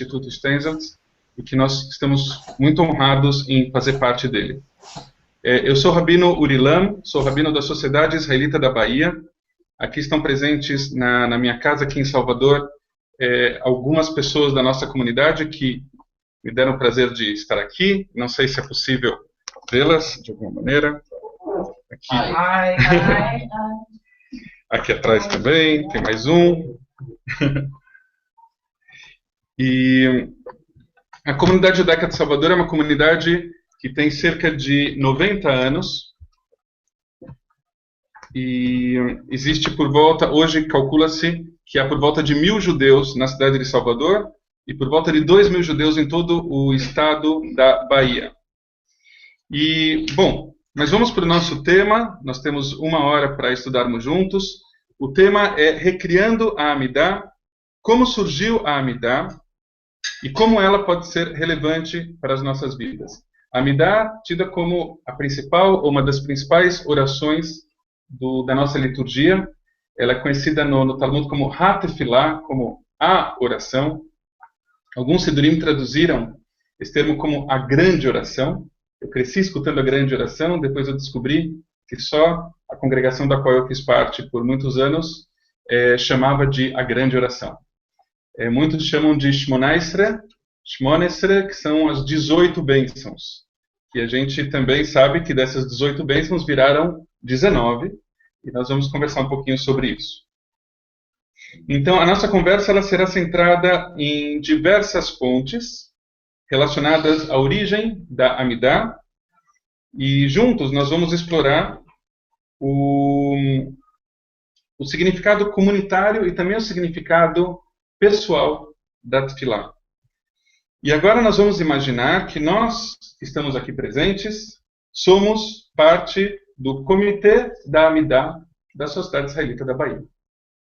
Instituto Stenzels e que nós estamos muito honrados em fazer parte dele. Eu sou o Rabino Urilam, sou rabino da Sociedade Israelita da Bahia. Aqui estão presentes na minha casa aqui em Salvador algumas pessoas da nossa comunidade que me deram o prazer de estar aqui. Não sei se é possível vê-las de alguma maneira. Aqui, aqui atrás também, tem mais um. E a comunidade judaica de Salvador é uma comunidade que tem cerca de 90 anos. E existe por volta, hoje calcula-se que há por volta de 1.000 judeus na cidade de Salvador e por volta de 2.000 judeus em todo o estado da Bahia. E, bom, mas vamos para o nosso tema. Nós temos 1 hora para estudarmos juntos. O tema é Recriando a Amidah, como surgiu a Amidah e como ela pode ser relevante para as nossas vidas. A Amidah, tida como a principal ou uma das principais orações da nossa liturgia, ela é conhecida no Talmud como Ha-Tefillah, como a oração. Alguns Sidurim traduziram esse termo como a grande oração. Eu cresci escutando a grande oração, depois eu descobri que só a congregação da qual eu fiz parte por muitos anos chamava de a grande oração. Muitos chamam de Shmona Esrei, que são as 18 bênçãos. E a gente também sabe que dessas 18 bênçãos viraram 19, e nós vamos conversar um pouquinho sobre isso. Então, a nossa conversa ela será centrada em diversas fontes relacionadas à origem da Amidah, e juntos nós vamos explorar o significado comunitário e também o significado pessoal da Tefillah. E agora nós vamos imaginar que nós, que estamos aqui presentes, somos parte do Comitê da Amidah da Sociedade Israelita da Bahia.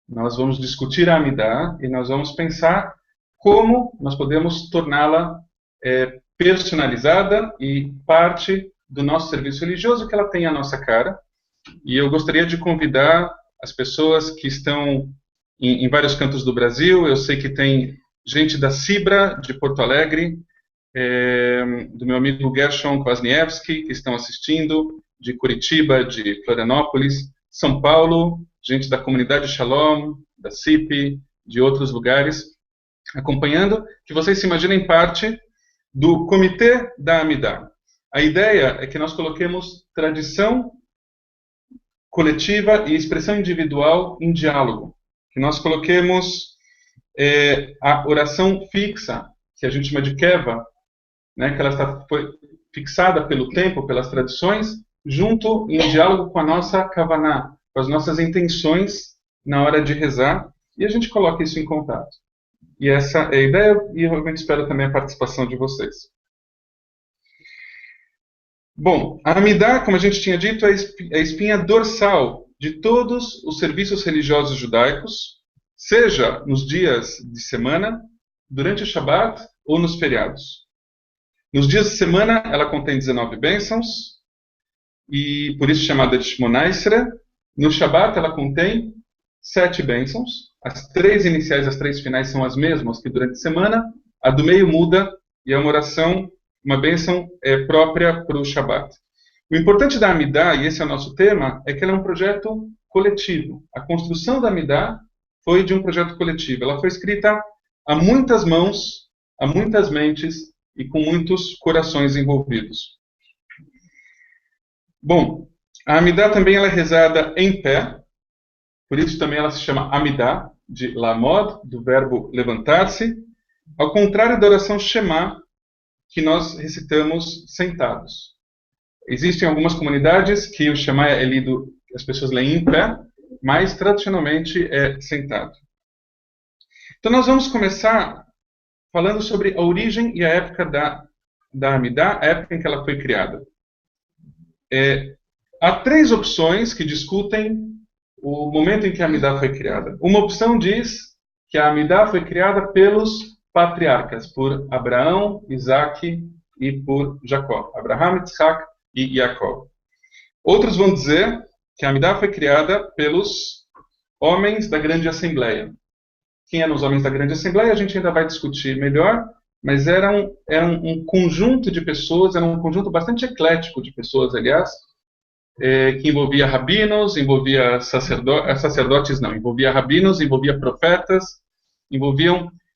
Nós vamos discutir a Amidah e nós vamos pensar como nós podemos torná-la personalizada e parte do nosso serviço religioso, que ela tem a nossa cara. E eu gostaria de convidar as pessoas que estão em vários cantos do Brasil. Eu sei que tem gente da Cibra, de Porto Alegre, do meu amigo Gershon Kwasniewski, que estão assistindo, de Curitiba, de Florianópolis, São Paulo, gente da comunidade Shalom, da CIP, de outros lugares, acompanhando, que vocês se imaginem parte do Comitê da Amidah. A ideia é que nós coloquemos tradição coletiva e expressão individual em diálogo. Que nós coloquemos a oração fixa, que a gente chama de Keva, né, que ela foi fixada pelo tempo, pelas tradições, junto em diálogo com a nossa Kavaná, com as nossas intenções na hora de rezar, e a gente coloca isso em contato. E essa é a ideia, e eu realmente espero também a participação de vocês. Bom, a Amidah, como a gente tinha dito, é a espinha dorsal de todos os serviços religiosos judaicos, seja nos dias de semana, durante o Shabat ou nos feriados. Nos dias de semana, ela contém 19 bênçãos, e por isso chamada de Shmona Esrei. No Shabat, ela contém 7 bênçãos. As 3 iniciais e as 3 finais são as mesmas que durante a semana. A do meio muda, e é uma oração, uma bênção própria para o Shabat. O importante da Amidah, e esse é o nosso tema, é que ela é um projeto coletivo. A construção da Amidah foi de um projeto coletivo. Ela foi escrita a muitas mãos, a muitas mentes e com muitos corações envolvidos. Bom, a Amidah também ela é rezada em pé, por isso também ela se chama Amidah, de lamod, do verbo levantar-se, ao contrário da oração Shema, que nós recitamos sentados. Existem algumas comunidades que o Shema é lido, as pessoas leem em pé, mas tradicionalmente é sentado. Então nós vamos começar falando sobre a origem e a época da Amidah, a época em que ela foi criada. Há 3 opções que discutem o momento em que a Amidah foi criada. Uma opção diz que a Amidah foi criada pelos patriarcas, por Abraão, Isaac e por Jacó. Abraham, Isaac e Jacó. Outros vão dizer que a Amidah foi criada pelos homens da grande assembleia. quem eram os homens da grande assembleia, a gente ainda vai discutir melhor, mas era um conjunto de pessoas, era um conjunto bastante eclético de pessoas, aliás, que envolvia rabinos, envolvia sacerdotes não, envolvia rabinos, envolvia profetas,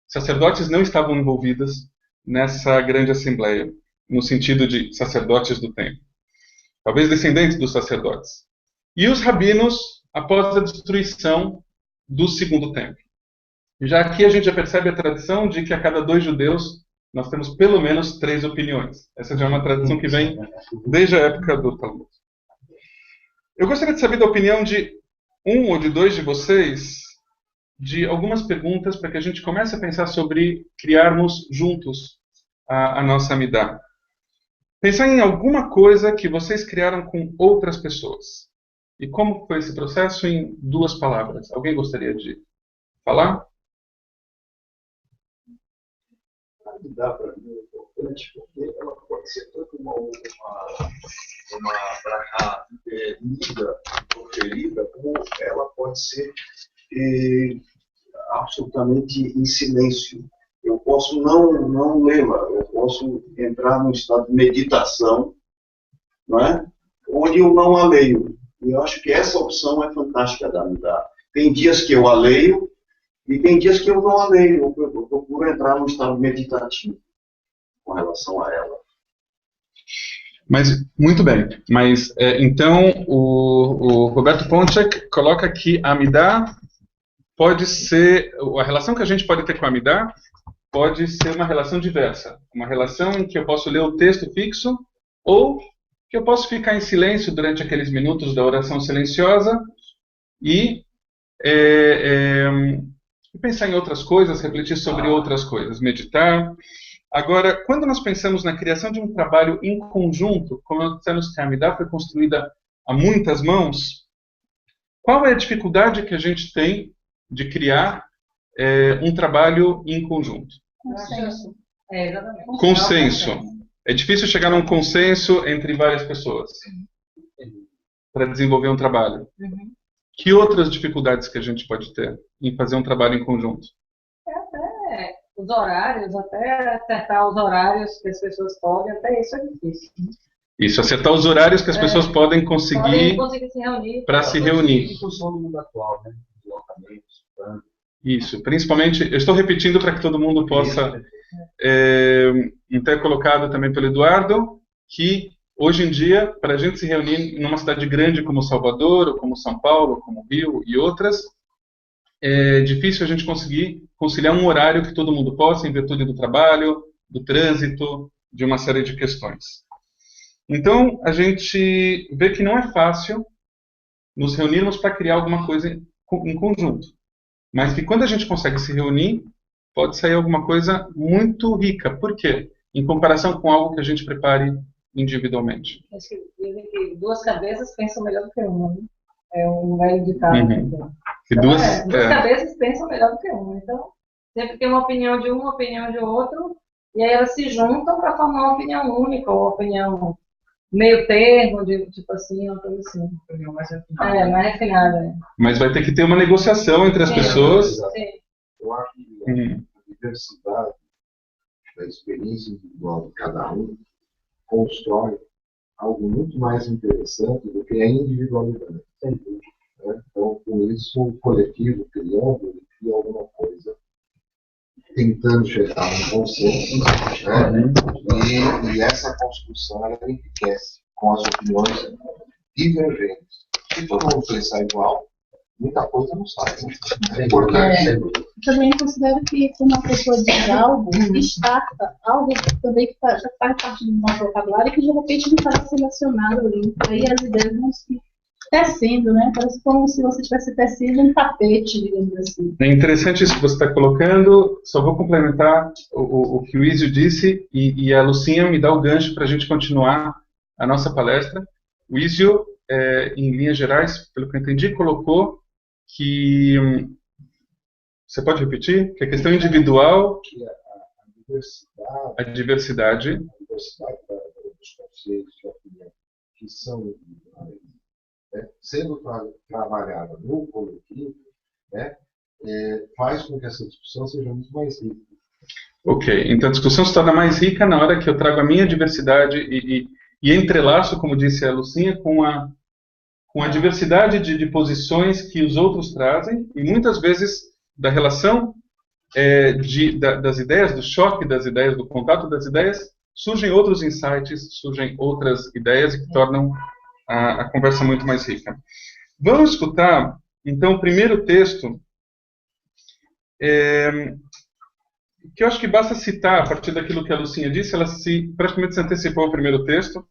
sacerdotes não estavam envolvidos nessa grande assembleia, no sentido de sacerdotes do templo, talvez descendentes dos sacerdotes. E os rabinos, após a destruição do segundo templo. Já aqui a gente já percebe a tradição de que a cada 2 judeus nós temos pelo menos 3 opiniões. Essa já é uma tradição que vem desde a época do Talmud. Eu gostaria de saber da opinião de um ou de 2 de vocês de algumas perguntas para que a gente comece a pensar sobre criarmos juntos a nossa Amidah. Pensar em alguma coisa que vocês criaram com outras pessoas. E como foi esse processo em 2 palavras? Alguém gostaria de falar? Dá para mim é importante porque ela pode ser tanto uma bracha lida, proferida, como ela pode ser absolutamente em silêncio. Eu posso não lê-la, eu posso entrar num estado de meditação, não é? Onde eu não a leio. E eu acho que essa opção é fantástica da Amidah. Tem dias que eu a leio e tem dias que eu não a leio. Eu procuro entrar num estado meditativo com relação a ela. Mas, muito bem. Mas, então, o Roberto Ponchek coloca que a Amidah pode ser, a relação que a gente pode ter com a Amidah pode ser uma relação diversa. Uma relação em que eu posso ler o texto fixo ou que eu posso ficar em silêncio durante aqueles minutos da oração silenciosa e pensar em outras coisas, refletir sobre outras coisas, meditar. Agora, quando nós pensamos na criação de um trabalho em conjunto, como nós dissemos que a Amidah foi construída a muitas mãos, qual é a dificuldade que a gente tem de criar um trabalho em conjunto? Consenso. Exatamente. Consenso. É difícil chegar num consenso entre várias pessoas para desenvolver um trabalho. Uhum. Que outras dificuldades que a gente pode ter em fazer um trabalho em conjunto? Até os horários, até acertar os horários que as pessoas podem, até isso é difícil. Isso, acertar os horários que as pessoas podem conseguir se reunir. para se reunir. Em função do mundo atual, né? Deslocamentos, Isso, principalmente, eu estou repetindo para que todo mundo possa ter colocado também pelo Eduardo, que hoje em dia, para a gente se reunir numa cidade grande como Salvador, ou como São Paulo, como Rio e outras, é difícil a gente conseguir conciliar um horário que todo mundo possa, em virtude do trabalho, do trânsito, de uma série de questões. Então, a gente vê que não é fácil nos reunirmos para criar alguma coisa em conjunto. Mas que quando a gente consegue se reunir, pode sair alguma coisa muito rica. Por quê? Em comparação com algo que a gente prepare individualmente. Dizem que 2 cabeças pensam melhor do que uma, né? É um velho ditado. Uhum. Que Então, 2 duas cabeças pensam melhor do que uma. Então, sempre tem uma opinião de um, uma opinião de outro, e aí elas se juntam para formar uma opinião única, ou uma opinião meio termo, tipo assim, uma coisa assim. Uma opinião mais refinada. Mais refinada. Mas vai ter que ter uma negociação entre as pessoas. Sim. Eu acho que a diversidade da experiência individual de cada um constrói algo muito mais interessante do que a individualidade. Sem dúvida, né? Então, com isso, o coletivo criando, ele cria alguma coisa, tentando chegar a um consenso, né? E essa construção ela enriquece com as opiniões divergentes. Se todo mundo pensar igual, muita coisa não sai. É importante. Também considero que quando uma pessoa diz algo, destaca algo também que já faz parte do nosso vocabulário e que de repente não está relacionado ali. Aí as ideias vão se tecendo, né? Parece como se você estivesse tecendo um tapete, digamos assim. É interessante isso que você está colocando. Só vou complementar o que o Izio disse e a Lucinha me dá o gancho para a gente continuar a nossa palestra. O Izio, em linhas gerais, pelo que eu entendi, colocou que... Você pode repetir? Que a questão individual... Que a A diversidade dos conceitos de opinião que são individuais, né, sendo trabalhada no coletivo, né, faz com que essa discussão seja muito mais rica. Ok, então a discussão se torna mais rica na hora que eu trago a minha diversidade e entrelaço, como disse a Lucinha, com a diversidade de posições que os outros trazem, e muitas vezes da relação das ideias, do choque das ideias, do contato das ideias, surgem outros insights, surgem outras ideias que tornam a conversa muito mais rica. Vamos escutar, então, o primeiro texto, que eu acho que basta citar, a partir daquilo que a Lucinha disse, ela praticamente se antecipou ao primeiro texto,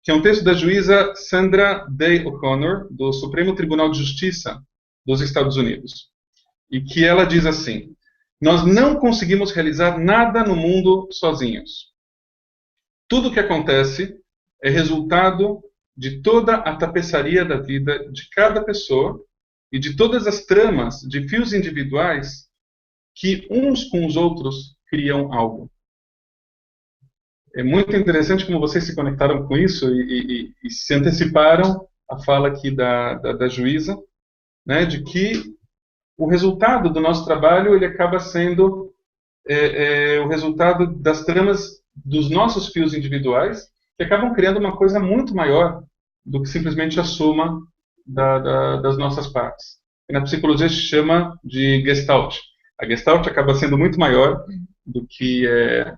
que é um texto da juíza Sandra Day O'Connor, do Supremo Tribunal de Justiça dos Estados Unidos. E que ela diz assim: nós não conseguimos realizar nada no mundo sozinhos. Tudo o que acontece é resultado de toda a tapeçaria da vida de cada pessoa e de todas as tramas de fios individuais que uns com os outros criam algo. É muito interessante como vocês se conectaram com isso e se anteciparam à fala aqui da juíza, né, de que o resultado do nosso trabalho ele acaba sendo o resultado das tramas dos nossos fios individuais, que acabam criando uma coisa muito maior do que simplesmente a soma das nossas partes. E na psicologia se chama de Gestalt. A Gestalt acaba sendo muito maior do que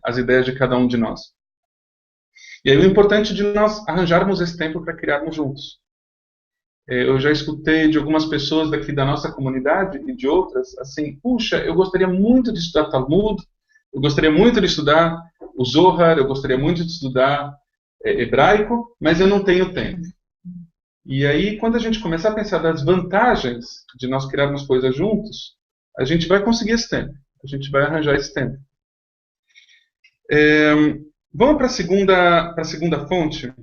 as ideias de cada um de nós. E aí o importante de nós arranjarmos esse tempo para criarmos juntos. Eu já escutei de algumas pessoas daqui da nossa comunidade e de outras, assim, puxa, eu gostaria muito de estudar Talmud, eu gostaria muito de estudar o Zohar, eu gostaria muito de estudar hebraico, mas eu não tenho tempo. E aí, quando a gente começar a pensar das vantagens de nós criarmos coisas juntos, a gente vai conseguir esse tempo, a gente vai arranjar esse tempo. Vamos para a segunda fonte,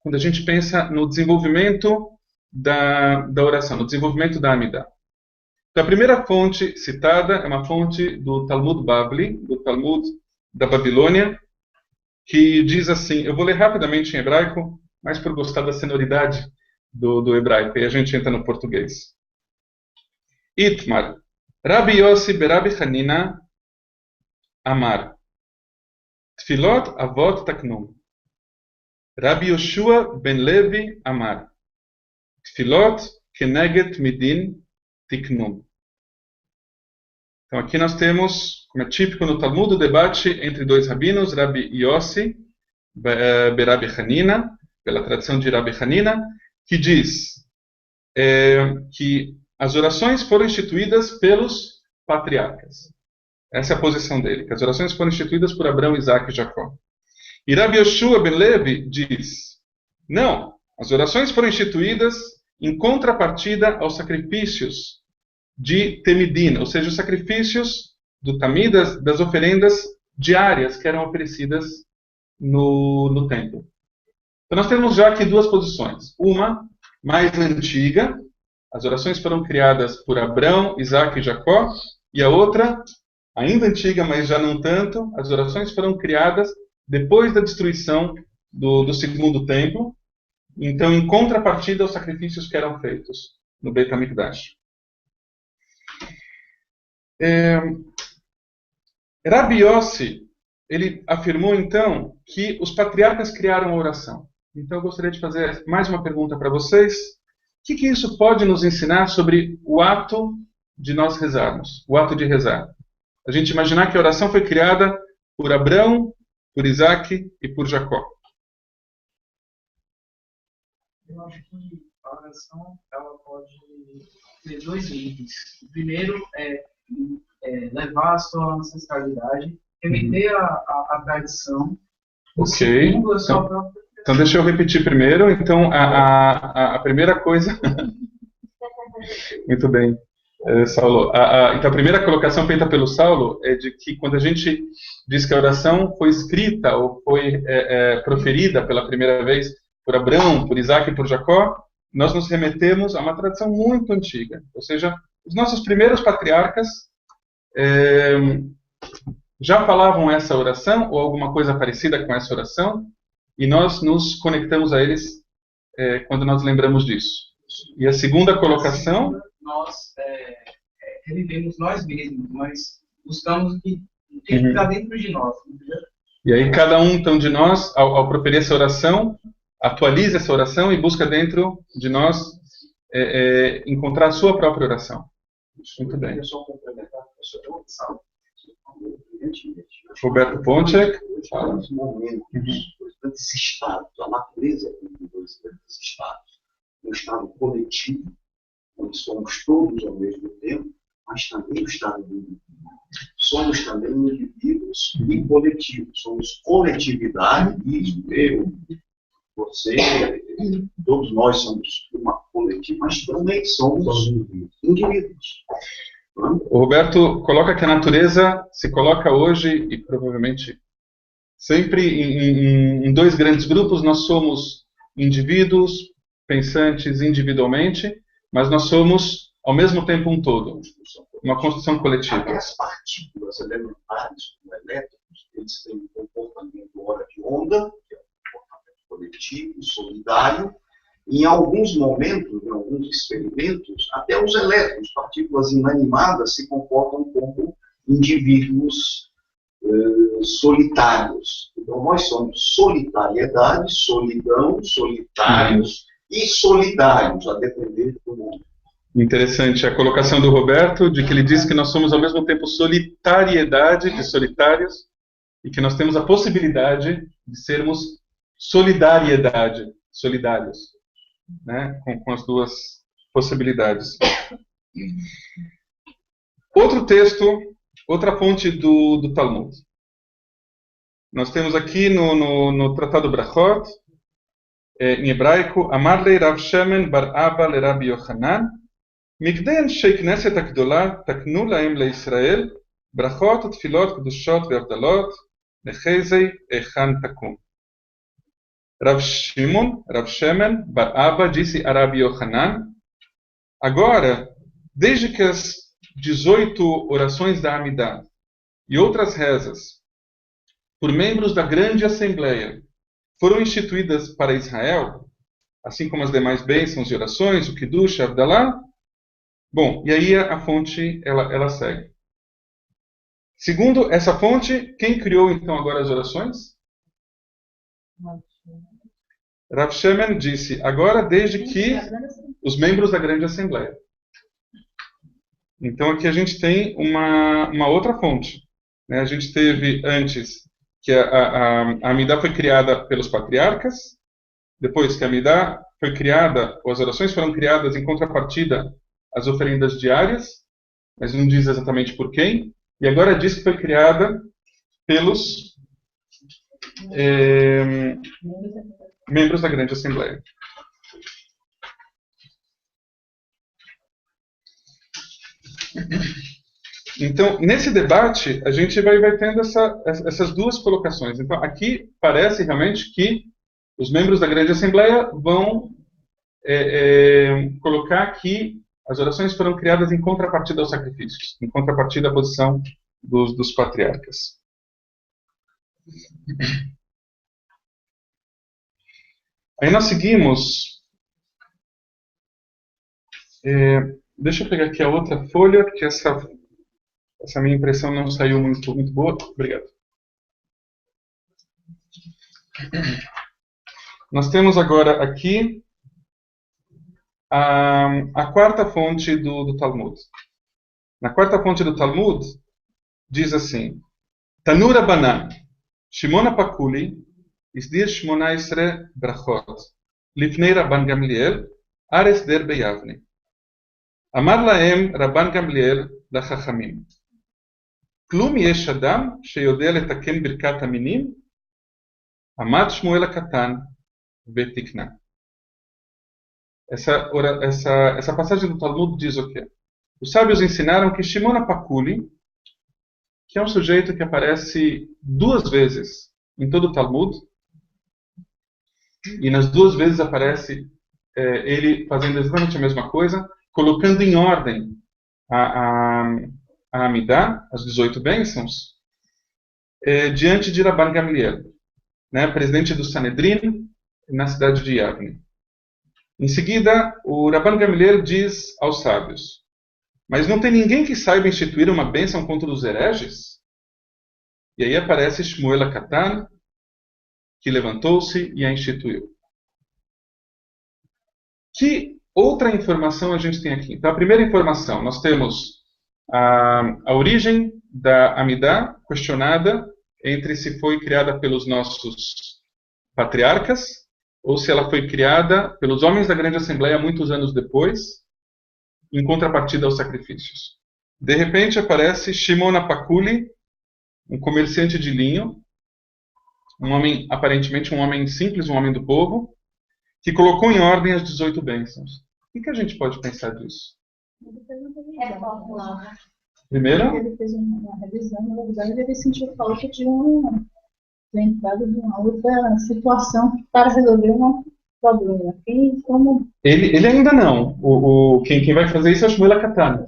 quando a gente pensa no desenvolvimento da oração, no desenvolvimento da Amidah. Então, a primeira fonte citada é uma fonte do Talmud Bavli, do Talmud da Babilônia, que diz assim, eu vou ler rapidamente em hebraico, mas por gostar da sonoridade do hebraico, e a gente entra no português. Itmar, Rabbi Yossi berabi Hanina Amar, Tfilot avot taknum. Rabbi Yoshua ben Levi Amar, Tfilot keneget midin tiknum. Então aqui nós temos, como é típico no Talmud, o debate entre dois rabinos, Rabbi Yossi berabi Hanina, pela tradição de Rabbi Hanina, que diz que as orações foram instituídas pelos patriarcas. Essa é a posição dele, que as orações foram instituídas por Abraão, Isaac e Jacó. E Rabbi Yoshua ben Levi diz, não, as orações foram instituídas em contrapartida aos sacrifícios de Temidin, ou seja, os sacrifícios do Tamid, das oferendas diárias que eram oferecidas no templo. Então nós temos já aqui duas posições. Uma, mais antiga, as orações foram criadas por Abraão, Isaac e Jacó, e a outra, ainda antiga, mas já não tanto, as orações foram criadas depois da destruição do segundo templo, então em contrapartida aos sacrifícios que eram feitos no Beit HaMikdash. Rabbi Yossi, ele afirmou então que os patriarcas criaram a oração. Então eu gostaria de fazer mais uma pergunta para vocês. O que isso pode nos ensinar sobre o ato de nós rezarmos, o ato de rezar? A gente imaginar que a oração foi criada por Abraão, por Isaac e por Jacó. Eu acho que a oração ela pode ter dois níveis. O primeiro é levar a sua ancestralidade, remeter a tradição. Ok. Então deixa eu repetir primeiro. Então a primeira coisa... Muito bem, Saulo. Então a primeira colocação feita pelo Saulo é de que quando a gente diz que a oração foi escrita ou foi proferida pela primeira vez por Abraão, por Isaac e por Jacó, nós nos remetemos a uma tradição muito antiga. Ou seja, os nossos primeiros patriarcas já falavam essa oração ou alguma coisa parecida com essa oração, e nós nos conectamos a eles quando nós lembramos disso. E a segunda colocação... Nós revivemos nós mesmos, nós buscamos o que está dentro de nós. Entendeu? E aí cada um então de nós, ao proferir essa oração, atualiza essa oração e busca dentro de nós encontrar a sua própria oração. Muito bem. Eu só complementar com a sua oração. Roberto Ponchek. Vários momentos, dois grandes estados, a natureza tem dois grandes estados. Um estado coletivo, onde somos todos ao mesmo tempo, mas também o estado individual. Somos também indivíduos e coletivos. Somos coletividade, isso, eu, você, todos nós somos uma coletiva, mas também somos indivíduos. O Roberto coloca que a natureza se coloca hoje, e provavelmente sempre em dois grandes grupos. Nós somos indivíduos, pensantes individualmente, mas nós somos ao mesmo tempo um todo, uma construção coletiva. As partículas elementares, como elétrons, eles têm um comportamento hora de onda, que é um comportamento coletivo, solidário. Em alguns momentos, em alguns experimentos, até os elétrons, partículas inanimadas, se comportam como indivíduos solitários. Então, nós somos solitariedade, solidão, solitários e solidários, a depender do mundo. Interessante a colocação do Roberto, de que ele diz que nós somos ao mesmo tempo solitariedade de solitários e que nós temos a possibilidade de sermos solidariedade, solidários, né? Com as duas possibilidades. Outro texto, outra fonte do Talmud. Nós temos aqui no Tratado Brachot, em hebraico, Amar lei Rav Shemen bar Abba le Rabbi Yochanan, מגדי אנשי כנסת הגדולה תקנו להם לישראל ברכות ותפילות קדושות והבדלות לחזי היכן תקום. Rav Shemen bar Abba disse a Rabbi Yochanan: agora, desde que as 18 orações da Amidah e outras rezas por membros da grande assembleia foram instituídas para Israel, assim como as demais bênçãos e orações, o Kiddush, Abdalá. Bom, e aí a fonte, ela segue. Segundo essa fonte, quem criou então agora as orações? Rav Shemen disse, agora desde que os membros da grande assembleia. Então aqui a gente tem uma outra fonte, né? A gente teve antes que a Amidah foi criada pelos patriarcas, depois que a Amidah foi criada, ou as orações foram criadas em contrapartida às oferendas diárias, mas não diz exatamente por quem, e agora diz que foi criada pelos membros da grande assembleia. Então, nesse debate, a gente vai tendo essas duas colocações. Então, aqui parece realmente que os membros da grande assembleia vão colocar que as orações foram criadas em contrapartida aos sacrifícios, em contrapartida à posição dos patriarcas. Aí nós seguimos. Deixa eu pegar aqui a outra folha, porque essa minha impressão não saiu muito boa. Obrigado. Nós temos agora aqui a quarta fonte do Talmud. Na quarta fonte do Talmud, diz assim: Tanu Rabanan, Shimon HaPakuli, Isdir 18 brachot, Lifnei Rabban Gamliel, Ares der Beyavne. Amar lahem Rabban Gamliel לחכמים. כלום יש אדם שיודע לתקן ברכת המינים? עמד שמואל הקטן ותקנה. Essa passagem do Talmud diz o quê? Os sábios ensinaram que Shimon HaPakuli, que é um sujeito que aparece 2 vezes em todo o Talmud, e nas 2 vezes aparece ele fazendo exatamente a mesma coisa, colocando em ordem a Amidah, as 18 bênçãos, diante de Rabban Gamliel, né, presidente do Sanedrin, na cidade de Yavne. Em seguida, o Rabban Gamliel diz aos sábios: Mas não tem ninguém que saiba instituir uma bênção contra os hereges? E aí aparece Shmuel Katan, que levantou-se e a instituiu. Que outra informação a gente tem aqui? Então, a primeira informação, nós temos a origem da Amidah questionada entre se foi criada pelos nossos patriarcas ou se ela foi criada pelos homens da Grande Assembleia muitos anos depois, em contrapartida aos sacrifícios. De repente aparece Shimon Apakuli, um comerciante de linho, um homem, aparentemente um homem simples, um homem do povo, que colocou em ordem as 18 bênçãos. O que a gente pode pensar disso? Primeiro? Ele fez uma revisão, na verdade ele sentiu falta de entrada de uma outra situação para resolver um problema. E como... Ele ainda não. Quem vai fazer isso é o Shmuel Katan.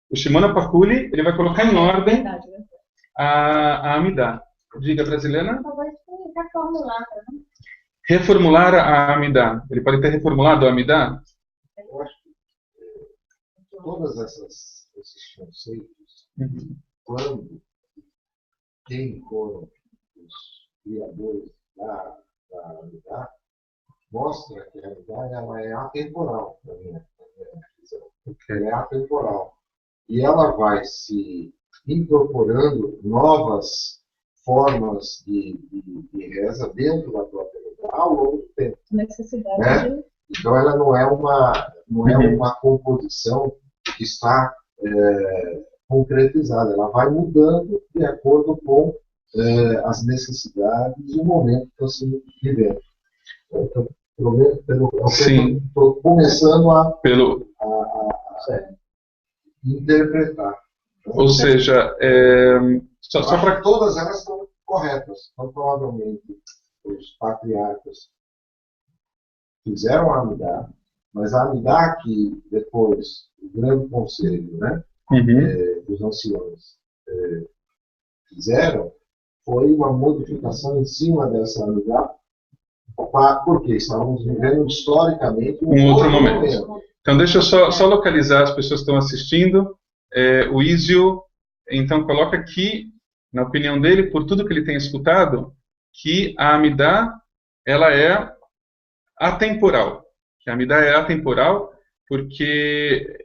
O Shimon Apakuli, ele vai colocar em ordem a Amidah. Diga, brasileira. Reformular a Amidah. Ele pode ter reformulado a Amidah? Eu acho que todos esses conceitos, quando quem foram os criadores da Amidah, mostra que a Amidah ela é atemporal, na minha visão. Ela é atemporal. E ela vai se incorporando novas formas de reza dentro da própria Amidah ao longo do tempo. Necessidade né? Então ela não é uma composição que está concretizada, ela vai mudando de acordo com as necessidades e o momento que está sendo vivendo. Então, estou começando a interpretar. Ou seja, só para todas elas estão corretas. Então, provavelmente, os patriarcas fizeram a Amidah, mas a Amidah que depois o grande conselho, né, dos anciões fizeram foi uma modificação em cima dessa Amidah, porque estávamos vivendo historicamente um outro momento. Então, deixa eu só localizar as pessoas que estão assistindo. O Ísio, então, coloca aqui, na opinião dele, por tudo que ele tem escutado, que a Amidah, ela é atemporal. Que a Amidah é atemporal porque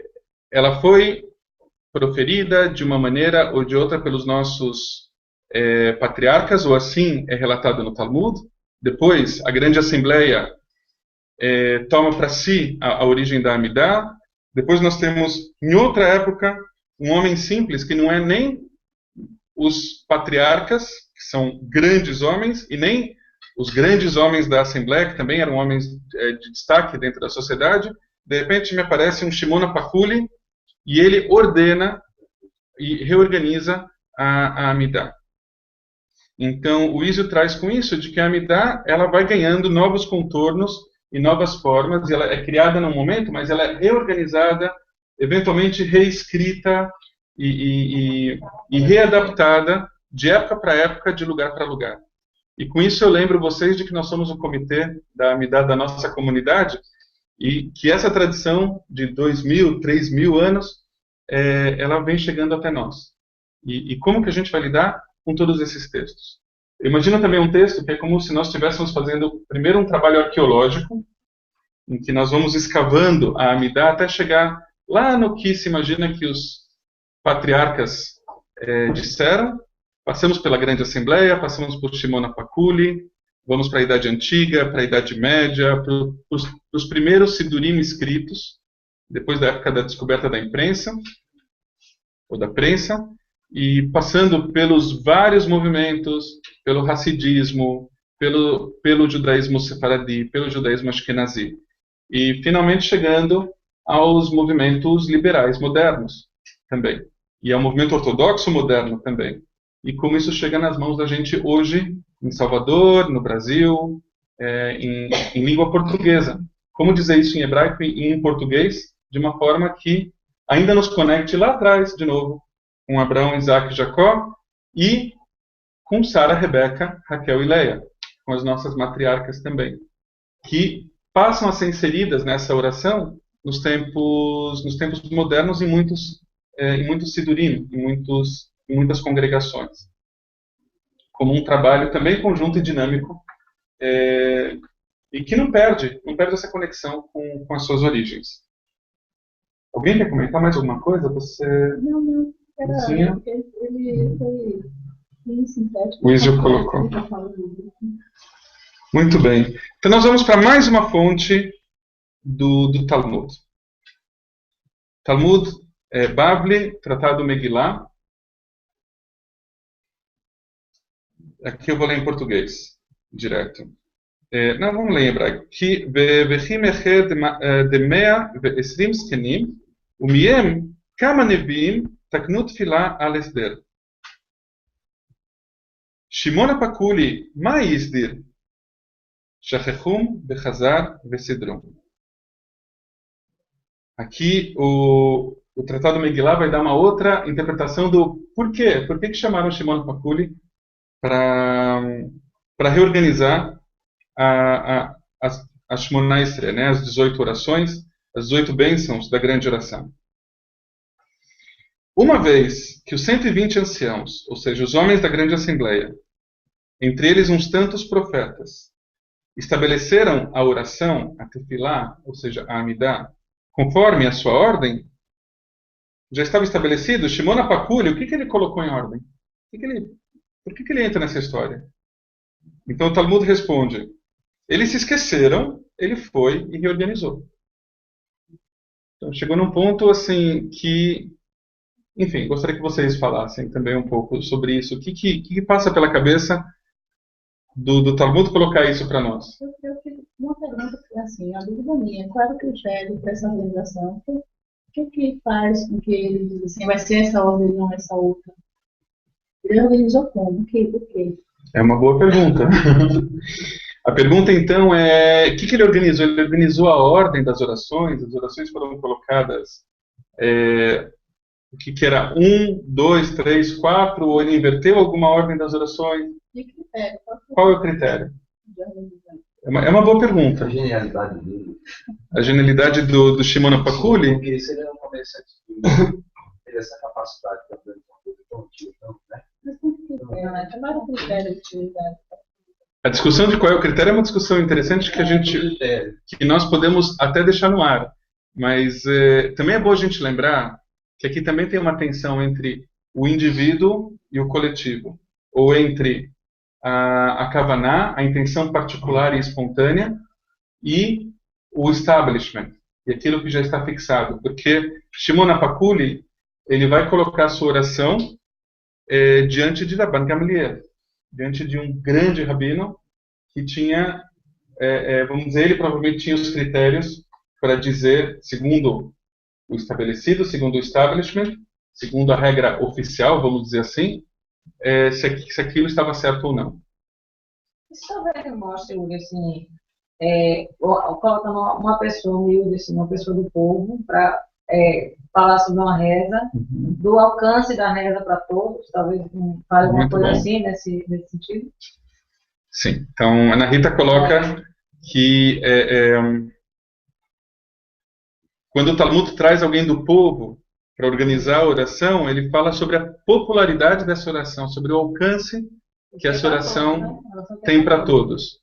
ela foi proferida de uma maneira ou de outra pelos nossos patriarcas, ou assim é relatado no Talmud. Depois, a Grande Assembleia toma para si a origem da Amidah. Depois nós temos, em outra época, um homem simples, que não é nem os patriarcas, que são grandes homens, e nem os grandes homens da Assembleia, que também eram homens de destaque dentro da sociedade. De repente me aparece um Shimon Apakuli, e ele ordena e reorganiza a Amidah. Então, o Ísio traz com isso de que a Amidah ela vai ganhando novos contornos e novas formas, e ela é criada num momento, mas ela é reorganizada, eventualmente reescrita e readaptada de época para época, de lugar para lugar. E com isso eu lembro vocês de que nós somos o comitê da Amidah da nossa comunidade, e que essa tradição de 2.000, 3.000 anos, ela vem chegando até nós. E como que a gente vai lidar com todos esses textos? Imagina também um texto que é como se nós estivéssemos fazendo primeiro um trabalho arqueológico, em que nós vamos escavando a Amidah até chegar lá no que se imagina que os patriarcas disseram. Passamos pela Grande Assembleia, passamos por Shimon Apakuli, vamos para a Idade Antiga, para a Idade Média, para os primeiros Sidurim escritos, depois da época da descoberta da imprensa, ou da prensa, e passando pelos vários movimentos, pelo Hassidismo, pelo judaísmo sefaradi, pelo judaísmo ashkenazi, e finalmente chegando aos movimentos liberais modernos também, e ao movimento ortodoxo moderno também. E como isso chega nas mãos da gente hoje, em Salvador, no Brasil, em língua portuguesa. Como dizer isso em hebraico e em português, de uma forma que ainda nos conecte lá atrás, de novo, com Abraão, Isaac e Jacó, e com Sara, Rebeca, Raquel e Leia, com as nossas matriarcas também, que passam a ser inseridas nessa oração nos tempos modernos em muitos sidurim, em muitas congregações, como um trabalho também conjunto e dinâmico, e que não perde essa conexão com as suas origens. Alguém quer comentar mais alguma coisa? Você... Não, Lucinha? porque ele foi bem sintético. O Isio colocou. Muito bem. Então nós vamos para mais uma fonte do Talmud. Talmud Bavli, Tratado Megillah. Aqui eu vou ler em português, direto. Não, vamos ler em hebraico. כי וכי מחר דמאה ועשרים זקנים, ומהם כמה נביאים תקנו תפילה על הסדר. שמעון הפקולי, מה הסדיר? שכחום בחזר וסידרו. Aqui o Tratado Megillah vai dar uma outra interpretação do porquê. Por que chamaram Shimon Pakuli para reorganizar as Shmona Esrei, né, as 18 orações, as 18 bênçãos da grande oração. Uma vez que os 120 anciãos, ou seja, os homens da grande assembleia, entre eles uns tantos profetas, estabeleceram a oração, a tefilá, ou seja, a amidá, conforme a sua ordem, já estava estabelecido. Shimon Pakuli, o que ele colocou em ordem? Por que ele entra nessa história? Então o Talmud responde: eles se esqueceram, ele foi e reorganizou. Então chegou num ponto assim que, enfim, gostaria que vocês falassem também um pouco sobre isso. O que passa pela cabeça do Talmud colocar isso para nós? Eu fiz uma pergunta, assim, a dúvida minha, qual é o critério para essa organização? O que faz com que ele diz assim, vai ser essa ordem e não essa outra? Ele organizou como? O quê? É uma boa pergunta. A pergunta, então, é: o que ele organizou? Ele organizou a ordem das orações, as orações foram colocadas, o que era 1, 2, 3, 4, ou ele inverteu alguma ordem das orações? Que critério? Qual é o critério? De organização? É uma boa pergunta. A genialidade dele. A genialidade do Shimon Pakuli? Porque se ele é um comerciante ter essa capacidade de aprender uma coisa tão antiga, né? Mas como que critério, né? Qual é o critério de utilidade? A discussão de qual é o critério é uma discussão interessante que nós podemos até deixar no ar. Mas também é bom a gente lembrar que aqui também tem uma tensão entre o indivíduo e o coletivo, ou entre a kavaná, a intenção particular e espontânea, e o establishment, e aquilo que já está fixado. Porque Shimon Pakuli, ele vai colocar a sua oração diante de Rabban Gamliel, diante de um grande rabino que tinha, vamos dizer, ele provavelmente tinha os critérios para dizer, segundo o estabelecido, segundo o establishment, segundo a regra oficial, vamos dizer assim, se aquilo estava certo ou não. Isso talvez mostre, Uri, assim, coloca uma pessoa humilde, assim, uma pessoa do povo, para falar sobre uma reza, do alcance da reza para todos, talvez fale alguma coisa assim, nesse sentido. Sim, então a Ana Rita coloca que quando o Talmud traz alguém do povo para organizar a oração, ele fala sobre a popularidade dessa oração, sobre o alcance que essa oração tem para todos.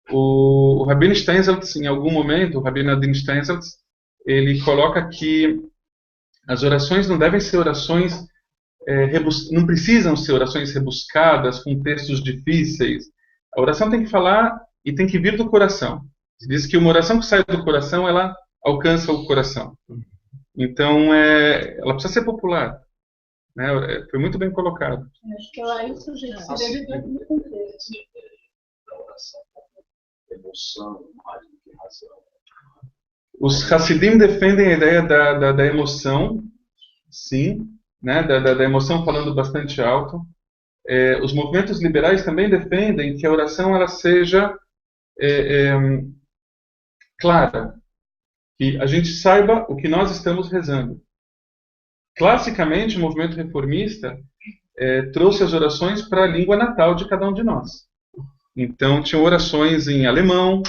O Rabino Steinsaltz, em algum momento, o Rabino Adin Steinsaltz, ele coloca que as orações não devem ser orações, não precisam ser orações rebuscadas, com textos difíceis. A oração tem que falar e tem que vir do coração. Se diz que uma oração que sai do coração, ela alcança o coração. Então, ela precisa ser popular. Né? Foi muito bem colocado. Acho que lá isso deve ver no contexto. Da oração, emoção, mais do que razão. Os Hassidim defendem a ideia da emoção, sim, né? da emoção falando bastante alto. Os movimentos liberais também defendem que a oração ela seja clara, que a gente saiba o que nós estamos rezando. Classicamente, o movimento reformista trouxe as orações para a língua natal de cada um de nós. Então, tinham orações em alemão,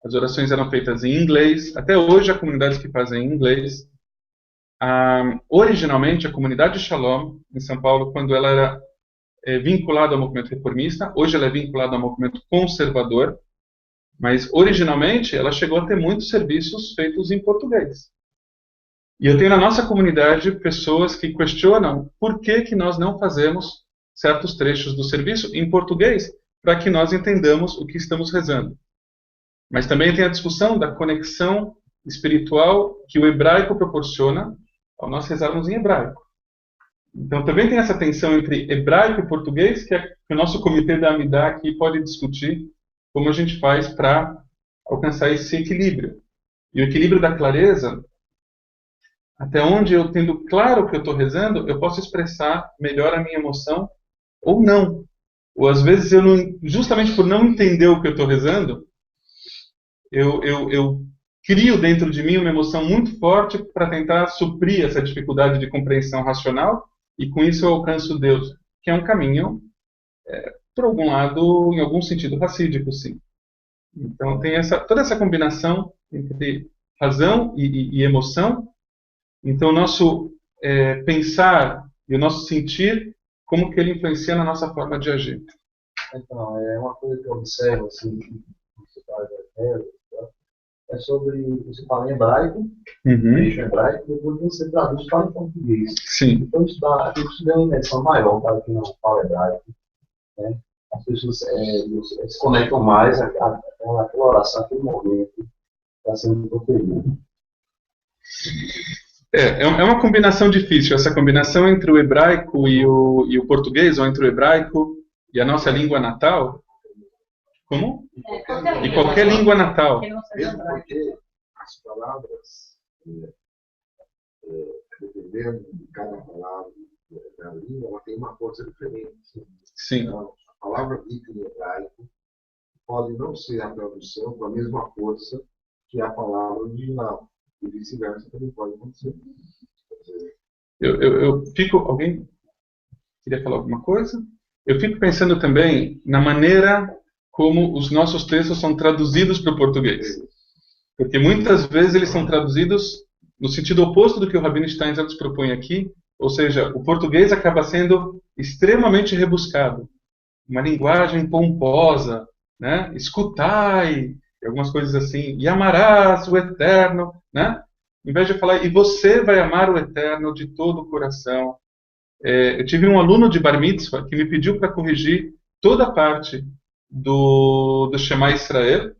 as orações eram feitas em inglês. Até hoje há comunidades que fazem em inglês. Originalmente, a comunidade Shalom, em São Paulo, quando ela era vinculada ao movimento reformista, hoje ela é vinculada ao movimento conservador, mas originalmente ela chegou a ter muitos serviços feitos em português. E eu tenho na nossa comunidade pessoas que questionam por que nós não fazemos certos trechos do serviço em português, para que nós entendamos o que estamos rezando. Mas também tem a discussão da conexão espiritual que o hebraico proporciona ao nós rezarmos em hebraico. Então também tem essa tensão entre hebraico e português, que o nosso comitê da Amidá aqui pode discutir como a gente faz para alcançar esse equilíbrio. E o equilíbrio da clareza, até onde eu tendo claro o que eu estou rezando, eu posso expressar melhor a minha emoção ou não. Ou às vezes, justamente por não entender o que eu estou rezando, eu crio dentro de mim uma emoção muito forte para tentar suprir essa dificuldade de compreensão racional, e com isso eu alcanço Deus, que é um caminho, por algum lado, em algum sentido racídico, sim. Então tem toda essa combinação entre razão e emoção. Então o nosso pensar e o nosso sentir, como que ele influencia na nossa forma de agir. Então, é uma coisa que eu observo, assim, você fala é sobre, você fala em hebraico, trecho hebraico, depois você traduz para em português. Sim. Então isso dá uma imersão maior para quem não fala hebraico, né? As pessoas se conectam mais àquela oração, àquele momento que está sendo proferido. É uma combinação difícil, essa combinação entre o hebraico e o português, ou entre o hebraico e a nossa língua natal. Como? E qualquer língua natal. Mesmo porque as palavras, dependendo de cada palavra da língua, ela tem uma força diferente. Sim. Então, a palavra dita em hebraico pode não ser a tradução com a mesma força que a palavra original. E vice-versa também pode acontecer. Eu fico... Alguém queria falar alguma coisa? Eu fico pensando também na maneira como os nossos textos são traduzidos para o português. Porque muitas vezes eles são traduzidos no sentido oposto do que o Rabino Steinsaltz nos propõe aqui, ou seja, o português acaba sendo extremamente rebuscado. Uma linguagem pomposa, né? Escutai, algumas coisas assim, e amarás o Eterno, né? Em vez de falar, e você vai amar o Eterno de todo o coração. Eu tive um aluno de Bar Mitzvah que me pediu para corrigir toda a parte do Shema Israel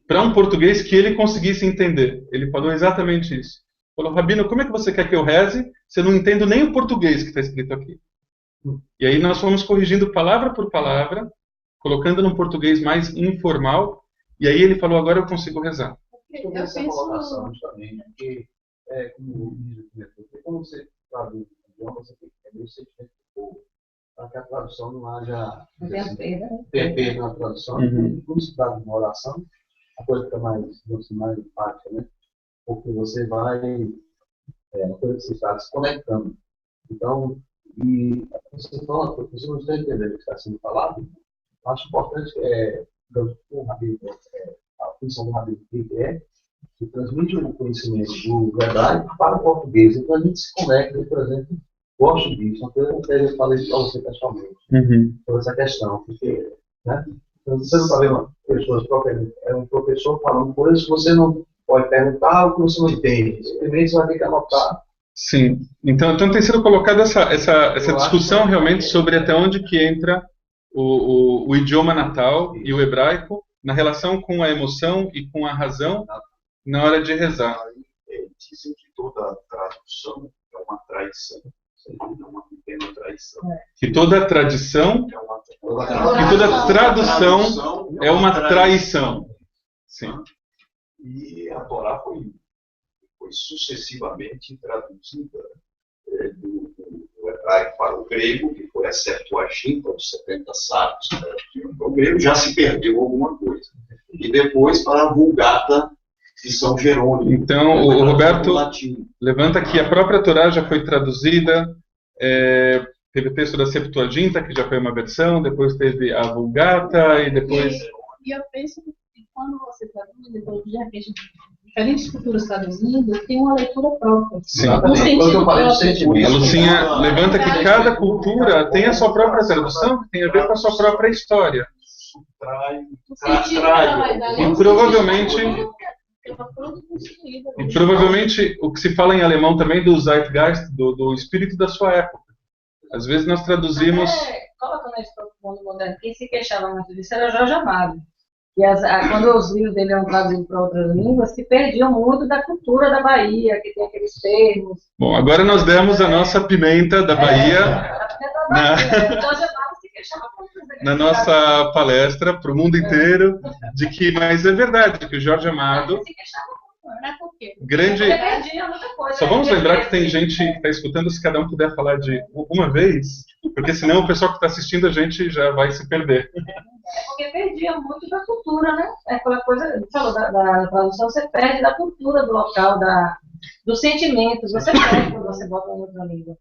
para um português que ele conseguisse entender. Ele falou exatamente isso. Falou, Rabino, como é que você quer que eu reze se eu não entendo nem o português que está escrito aqui? E aí nós fomos corrigindo palavra por palavra, colocando num português mais informal, e aí ele falou, agora eu consigo rezar. Eu penso... colocação justamente, porque, como quando você traduz o idioma, você tem que entender o sentimento do povo, para que a tradução não haja perda na tradução. Quando se trata de uma oração, a coisa fica mais empática, né? Porque você vai, a coisa que você está se conectando. Então, e você fala, você não está entendendo o que está sendo falado, acho importante a função do Rabino que transmite o conhecimento do hebraico para o português. Então a gente se conecta, por exemplo, gosto disso, uma coisa que eu falei para você pessoalmente, sobre essa questão, porque, né, você não está vendo pessoas propriamente, um professor falando coisas que você não pode perguntar ou que você não entende, simplesmente você vai ter que anotar. Sim, então tem sido colocada essa discussão realmente sobre até onde que entra o idioma natal e o hebraico na relação com a emoção e com a razão na hora de rezar. Dizem que toda tradução é uma traição. É uma pequena traição. Que toda tradição e toda tradução é uma traição. Sim. E a Torá foi sucessivamente traduzida do hebraico para o grego, que foi a Septuaginta, os 70 sábios. O grego já se perdeu alguma coisa. E depois para a Vulgata de São Jerônimo. Então, o Roberto levanta que a própria Torá já foi traduzida, teve o texto da Septuaginta, que já foi uma versão, depois teve a Vulgata, e depois... E eu penso que quando você traduz, depois, de repente, diferentes culturas traduzindo, tem uma leitura própria. Sim. Um sentido Eu falei do próprio. sentimento. A Lucinha levanta que cada cultura tem a sua própria tradução, que tem a ver com a sua própria história. O sentido E provavelmente, é uma coisa construída. e provavelmente o que se fala em alemão também do Zeitgeist, do espírito da sua época. Às vezes nós traduzimos. Colocando isso para o mundo moderno, quem se queixava muito disso era Jorge Amado. E quando os livros dele eram traduzidos para outras línguas, se perdiam muito da cultura da Bahia, que tem aqueles termos. Bom, agora nós demos a nossa pimenta da Bahia Jorge Amado se queixava muito disso. na nossa palestra para o mundo inteiro, mas é verdade que o Jorge Amado, Ele se queixava muito. Mas por quê? grande. Porque perdia muita coisa. Só vamos lembrar que tem gente que está escutando, se cada um puder falar de uma vez, porque senão o pessoal que está assistindo a gente já vai se perder. É porque perdia muito da cultura, né? É aquela coisa, falou da tradução, você perde da cultura do local, dos sentimentos, você perde quando você bota em outra língua.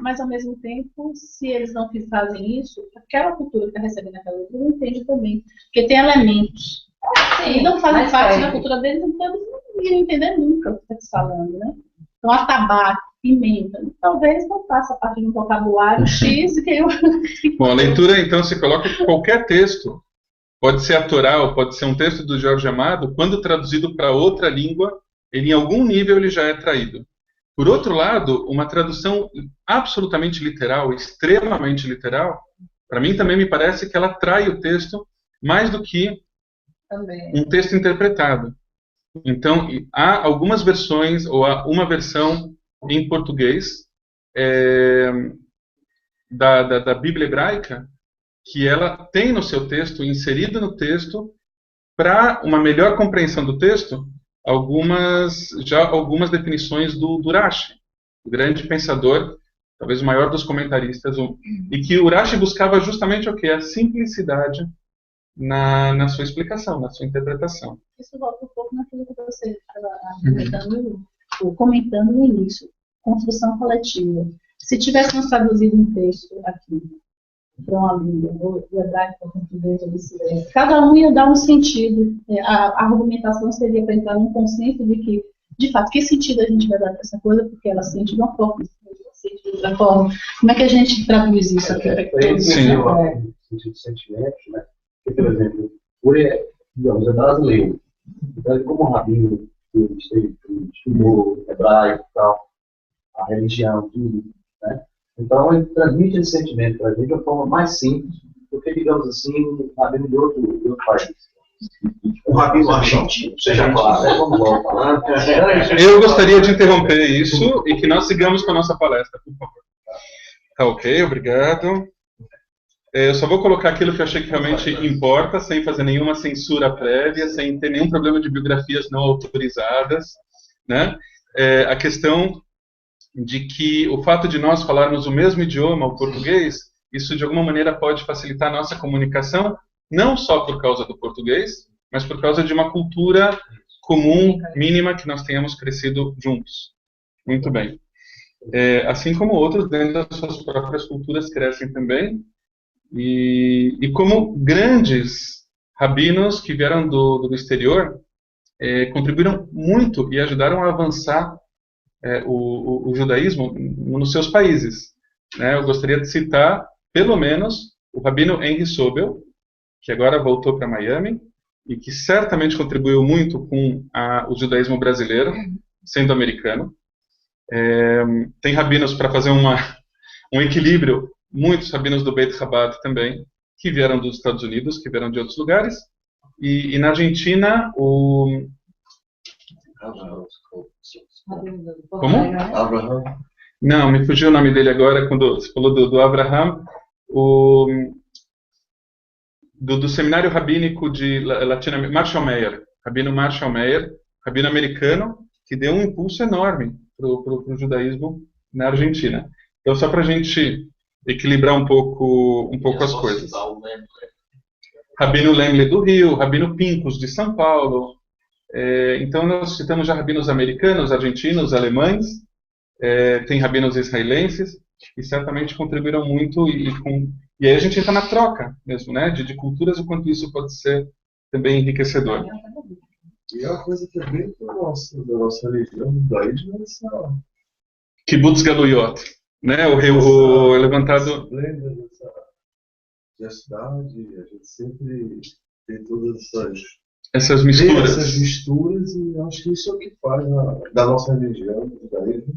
Mas ao mesmo tempo, se eles não fazem isso, aquela cultura que está recebendo aquela leitura não entende também. Porque tem elementos que não fazem parte da cultura deles, então eles não iriam entender nunca o que está se falando, né? Então, atabaque, pimenta, talvez não faça parte de um vocabulário X que eu... Bom, a leitura, então, se coloca que qualquer texto, pode ser a Torá ou pode ser um texto do Jorge Amado, quando traduzido para outra língua, ele, em algum nível ele já é traído. Por outro lado, uma tradução absolutamente literal, extremamente literal, para mim também me parece que ela trai o texto mais do que um texto interpretado. Então, há algumas versões, ou há uma versão em português da Bíblia hebraica, que ela tem no seu texto, inserido no texto, para uma melhor compreensão do texto, algumas definições do Urashi, o grande pensador, talvez o maior dos comentaristas, e que o Urashi buscava justamente o quê? A simplicidade na sua explicação, na sua interpretação. Isso volta um pouco naquilo que você estava comentando no início, construção coletiva. Se tivéssemos traduzido um texto aqui para uma língua, do hebraico para o português ou vice-versa, cada um ia dar um sentido. A argumentação seria para entrar num consenso de que, de fato, que sentido a gente vai dar para essa coisa, porque ela sente de uma forma, sente de outra forma. Como é que a gente traduz isso aqui? Sim. Sentido de sentimento, né? Porque, por exemplo, digamos, é brasileiro. Então, como rabino, estudou hebraico e tal, a religião, tudo, né? Então, ele transmite esse sentimento para a gente de uma forma mais simples do que, digamos assim, um rabino de outro país. O rabino argentino, seja claro, vamos logo falando. Eu gostaria de interromper isso e que nós sigamos com a nossa palestra, por favor. Tá ok, obrigado. Eu só vou colocar aquilo que eu achei que realmente importa, sem fazer nenhuma censura prévia, sem ter nenhum problema de biografias não autorizadas, né? A questão de que o fato de nós falarmos o mesmo idioma, o português, isso de alguma maneira pode facilitar a nossa comunicação, não só por causa do português, mas por causa de uma cultura comum, mínima, que nós tenhamos crescido juntos. Muito bem. Assim como outros dentro das suas próprias culturas crescem também, e como grandes rabinos que vieram do exterior, contribuíram muito e ajudaram a avançar o judaísmo nos seus países. Eu gostaria de citar, pelo menos, o rabino Henry Sobel, que agora voltou para Miami, e que certamente contribuiu muito com o judaísmo brasileiro, sendo americano. Tem rabinos, para fazer um equilíbrio, muitos rabinos do Beit Chabad também, que vieram dos Estados Unidos, que vieram de outros lugares. E na Argentina, Como? Abraham. Não, me fugiu o nome dele agora, quando você falou do Abraham, do Seminário Rabínico de Latinoamérica, Marshall Meyer, rabino Marshall Meyer, rabino americano, que deu um impulso enorme para o judaísmo na Argentina. Então, só para a gente equilibrar um pouco as coisas. Rabino Lemle do Rio, Rabino Pincus de São Paulo. Então, nós citamos já rabinos americanos, argentinos, alemães, tem rabinos israelenses, que certamente contribuíram muito, e aí a gente entra na troca mesmo, né, de culturas, o quanto isso pode ser também enriquecedor. E é uma coisa que é bem da nossa religião, do judaísmo, é essa Kibbutz Galuyot, né? O levantado... esplêndida dessa diversidade, a gente sempre tem todas essas vê misturas. essas misturas, e acho que isso é o que faz da nossa religião, do judaísmo.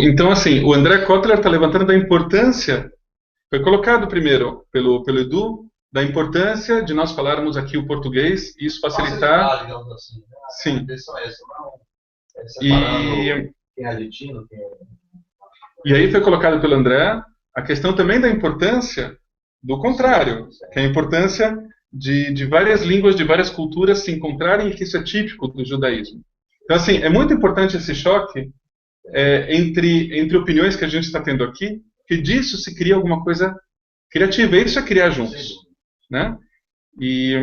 Então, assim, o André Kotler está levantando a importância, foi colocado primeiro pelo Edu, da importância de nós falarmos aqui o português e isso facilitar. digamos assim, né? Sim. A intenção é essa, não é separando quem é argentino, quem é... E aí foi colocado pelo André a questão também da importância do contrário, que é a importância de várias línguas, de várias culturas se encontrarem e que isso é típico do judaísmo. Então, assim, é muito importante esse choque entre opiniões que a gente está tendo aqui, que disso se cria alguma coisa criativa, e isso é criar juntos, né? E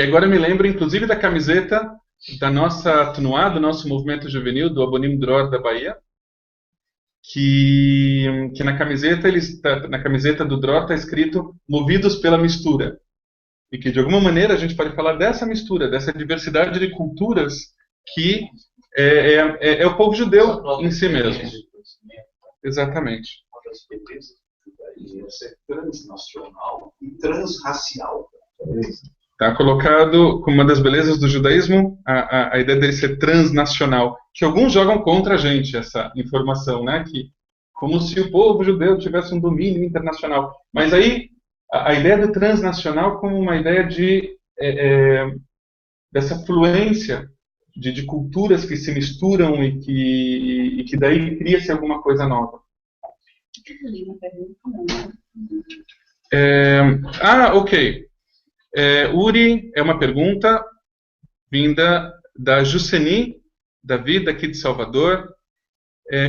agora eu me lembro, inclusive, da camiseta da nossa Tnuá, do nosso movimento juvenil, do Abonim Dror da Bahia, que na camiseta do Dror está escrito movidos pela mistura. E que, de alguma maneira, a gente pode falar dessa mistura, dessa diversidade de culturas que é o povo judeu em si mesmo. Exatamente. Uma das belezas do judaísmo é ser transnacional e transracial. Está colocado como uma das belezas do judaísmo a ideia dele ser transnacional, que alguns jogam contra a gente essa informação, né? Que como se o povo judeu tivesse um domínio internacional. Mas aí a ideia do transnacional como uma ideia dessa fluência de culturas que se misturam e que daí cria-se alguma coisa nova. Ok. Uri, é uma pergunta vinda da Juceni, Davi, daqui de Salvador.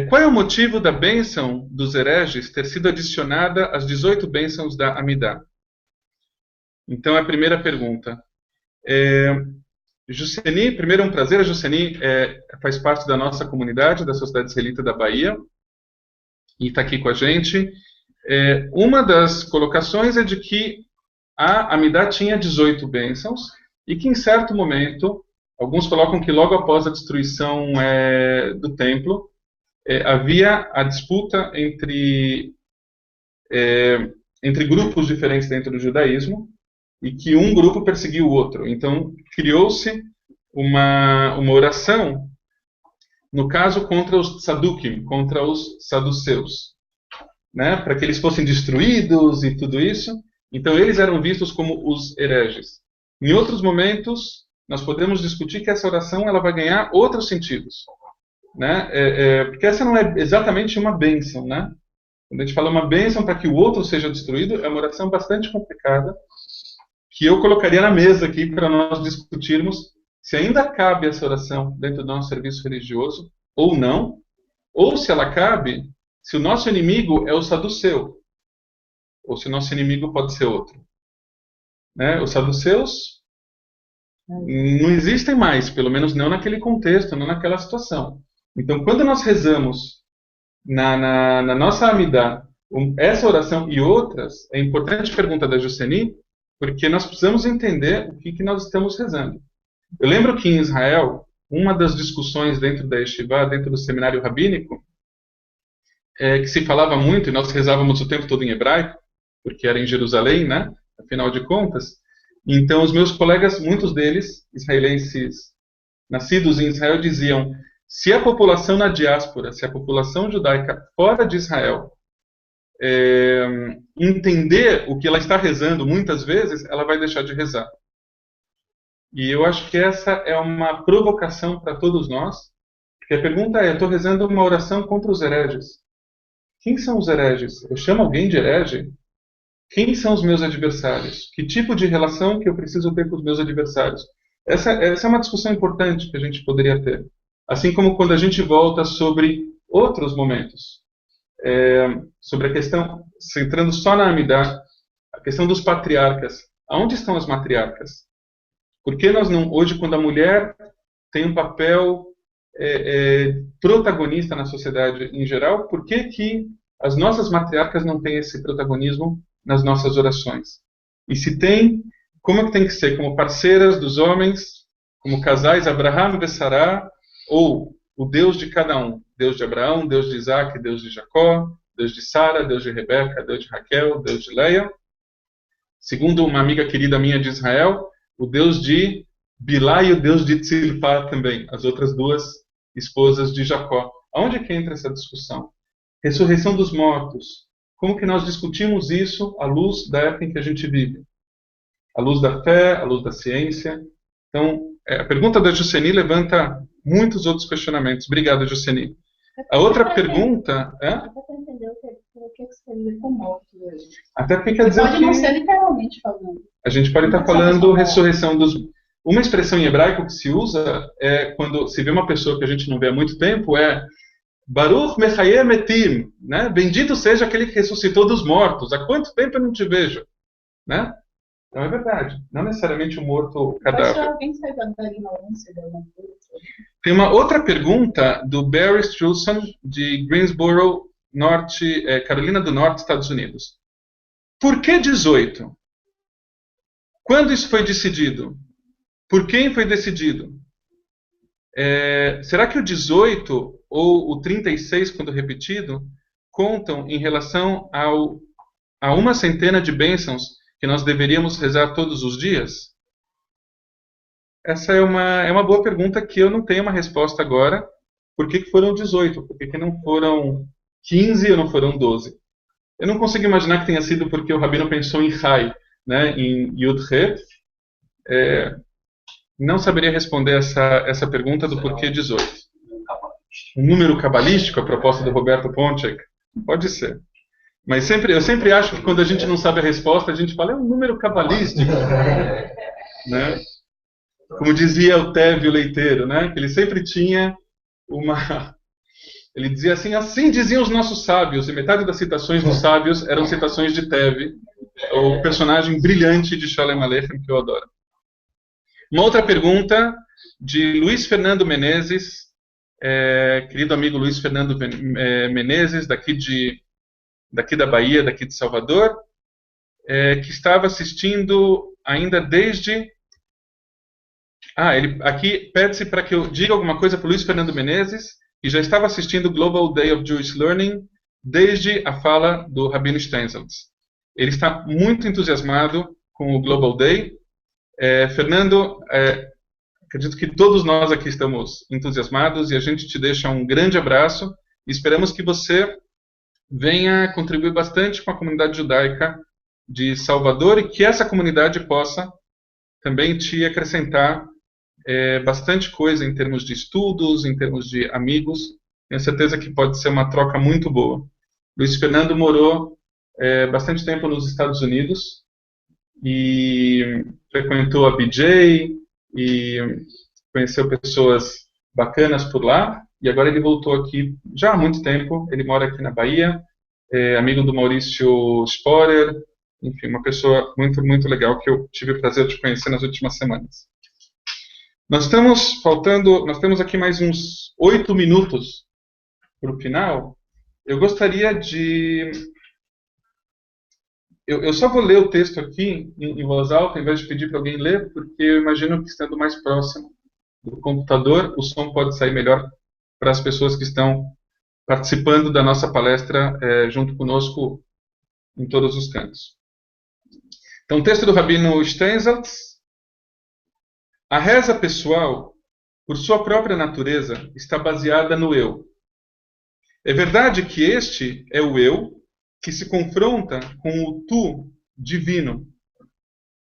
Qual é o motivo da bênção dos hereges ter sido adicionada às 18 bênçãos da Amidá? Então, a primeira pergunta. Juceni, primeiro é um prazer. A Juceni faz parte da nossa comunidade, da Sociedade Israelita da Bahia, e está aqui com a gente. Uma das colocações é de que a Amidá tinha 18 bênçãos e que, em certo momento, alguns colocam que logo após a destruição do templo, havia a disputa entre grupos diferentes dentro do judaísmo e que um grupo perseguiu o outro. Então, criou-se uma oração, no caso, contra os tzadukim, contra os saduceus, né, para que eles fossem destruídos e tudo isso. Então, eles eram vistos como os hereges. Em outros momentos, nós podemos discutir que essa oração ela vai ganhar outros sentidos, né? Porque essa não é exatamente uma bênção, né? Quando a gente fala uma bênção para que o outro seja destruído, é uma oração bastante complicada, que eu colocaria na mesa aqui para nós discutirmos se ainda cabe essa oração dentro do nosso serviço religioso ou não, ou se ela cabe se o nosso inimigo é o saduceu, ou se o nosso inimigo pode ser outro. Né? Os saduceus não existem mais, pelo menos não naquele contexto, não naquela situação. Então, quando nós rezamos na nossa Amidá essa oração e outras, é importante a pergunta da Juceni, porque nós precisamos entender o que nós estamos rezando. Eu lembro que em Israel, uma das discussões dentro da Yeshiva, dentro do seminário rabínico, que se falava muito, e nós rezávamos o tempo todo em hebraico, porque era em Jerusalém, né? Afinal de contas. Então, os meus colegas, muitos deles, israelenses nascidos em Israel, diziam: se a população na diáspora, se a população judaica fora de Israel entender o que ela está rezando, muitas vezes, ela vai deixar de rezar. E eu acho que essa é uma provocação para todos nós, porque a pergunta é: eu estou rezando uma oração contra os hereges. Quem são os hereges? Eu chamo alguém de herege? Quem são os meus adversários? Que tipo de relação que eu preciso ter com os meus adversários? Essa é uma discussão importante que a gente poderia ter. Assim como quando a gente volta sobre outros momentos. Sobre a questão, centrando só na Amidá, a questão dos patriarcas. Aonde estão as matriarcas? Por que nós não, hoje, quando a mulher tem um papel protagonista na sociedade em geral, por que as nossas matriarcas não têm esse protagonismo nas nossas orações? E se tem, como é que tem que ser? Como parceiras dos homens, como casais, Abraham e Sará, ou o Deus de cada um? Deus de Abraão, Deus de Isaac, Deus de Jacó, Deus de Sara, Deus de Rebeca, Deus de Raquel, Deus de Leia. Segundo uma amiga querida minha de Israel, o Deus de Bilá e o Deus de Tzilpá também, as outras duas esposas de Jacó. Aonde é que entra essa discussão? Ressurreição dos mortos. Como que nós discutimos isso à luz da época em que a gente vive? À luz da fé, à luz da ciência. Então, a pergunta da Juceni levanta muitos outros questionamentos. Obrigado, Juceni. A outra pergunta é... Até para entender o que seria com mortos hoje. Até porque quer dizer Pode não ser que literalmente falando. a gente pode estar falando ressurreição dos... Uma expressão em hebraico que se usa é quando se vê uma pessoa que a gente não vê há muito tempo, é Baruch Mechayeh Metim, né? Bendito seja aquele que ressuscitou dos mortos. Há quanto tempo eu não te vejo? Né? Então é verdade. Não necessariamente o morto Mas se cadáver. alguém sair da ignorância da alguma coisa. Tem uma outra pergunta do Barry Strulson, de Greensboro, Carolina do Norte, Estados Unidos. Por que 18? Quando isso foi decidido? Por quem foi decidido? Será que o 18 ou o 36, quando repetido, contam em relação a uma centena de bênçãos que nós deveríamos rezar todos os dias? Essa é uma boa pergunta que eu não tenho uma resposta agora. Por que foram 18? Por que não foram 15 ou não foram 12? Eu não consigo imaginar que tenha sido porque o Rabino pensou em Chai, né, em Yud-Het. Não saberia responder essa pergunta do porquê 18. Um número cabalístico, a proposta do Roberto Ponchek? Pode ser. Mas eu sempre acho que quando a gente não sabe a resposta, a gente fala, é um número cabalístico. Né? Como dizia o Tévio Leiteiro, né? Que ele sempre tinha uma... Ele dizia assim diziam os nossos sábios, e metade das citações dos sábios eram citações de Tévio, o personagem brilhante de Shalem Aleichem, que eu adoro. Uma outra pergunta de Luiz Fernando Menezes, querido amigo Luiz Fernando Menezes, daqui da Bahia, daqui de Salvador, que estava assistindo ainda desde... ele aqui pede-se para que eu diga alguma coisa para o Luiz Fernando Menezes, que já estava assistindo o Global Day of Jewish Learning desde a fala do Rabino Steinsaltz. Ele está muito entusiasmado com o Global Day. Fernando, acredito que todos nós aqui estamos entusiasmados e a gente te deixa um grande abraço e esperamos que você venha contribuir bastante com a comunidade judaica de Salvador e que essa comunidade possa também te acrescentar bastante coisa em termos de estudos, em termos de amigos. Tenho certeza que pode ser uma troca muito boa. Luiz Fernando morou bastante tempo nos Estados Unidos e frequentou a BJ e conheceu pessoas bacanas por lá. E agora ele voltou aqui já há muito tempo. Ele mora aqui na Bahia, amigo do Maurício Sporer. Enfim, uma pessoa muito, muito legal que eu tive o prazer de conhecer nas últimas semanas. Nós temos aqui mais uns 8 minutos para o final. Eu gostaria de... Eu só vou ler o texto aqui em voz alta, em vez de pedir para alguém ler, porque eu imagino que estando mais próximo do computador, o som pode sair melhor para as pessoas que estão participando da nossa palestra junto conosco em todos os cantos. Então, o texto do Rabino Steinsaltz. A reza pessoal, por sua própria natureza, está baseada no eu. É verdade que este é o eu que se confronta com o tu divino.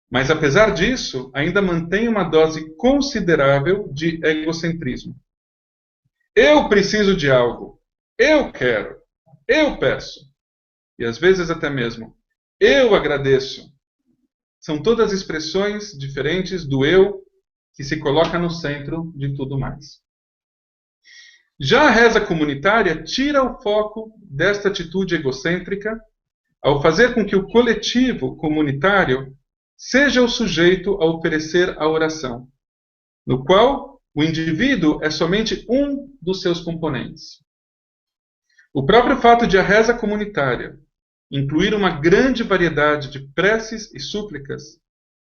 Mas, apesar disso, ainda mantém uma dose considerável de egocentrismo. Eu preciso de algo. Eu quero. Eu peço. E às vezes até mesmo, eu agradeço. São todas expressões diferentes do eu que se coloca no centro de tudo mais. Já a reza comunitária tira o foco desta atitude egocêntrica ao fazer com que o coletivo comunitário seja o sujeito a oferecer a oração, no qual o indivíduo é somente um dos seus componentes. O próprio fato de a reza comunitária incluir uma grande variedade de preces e súplicas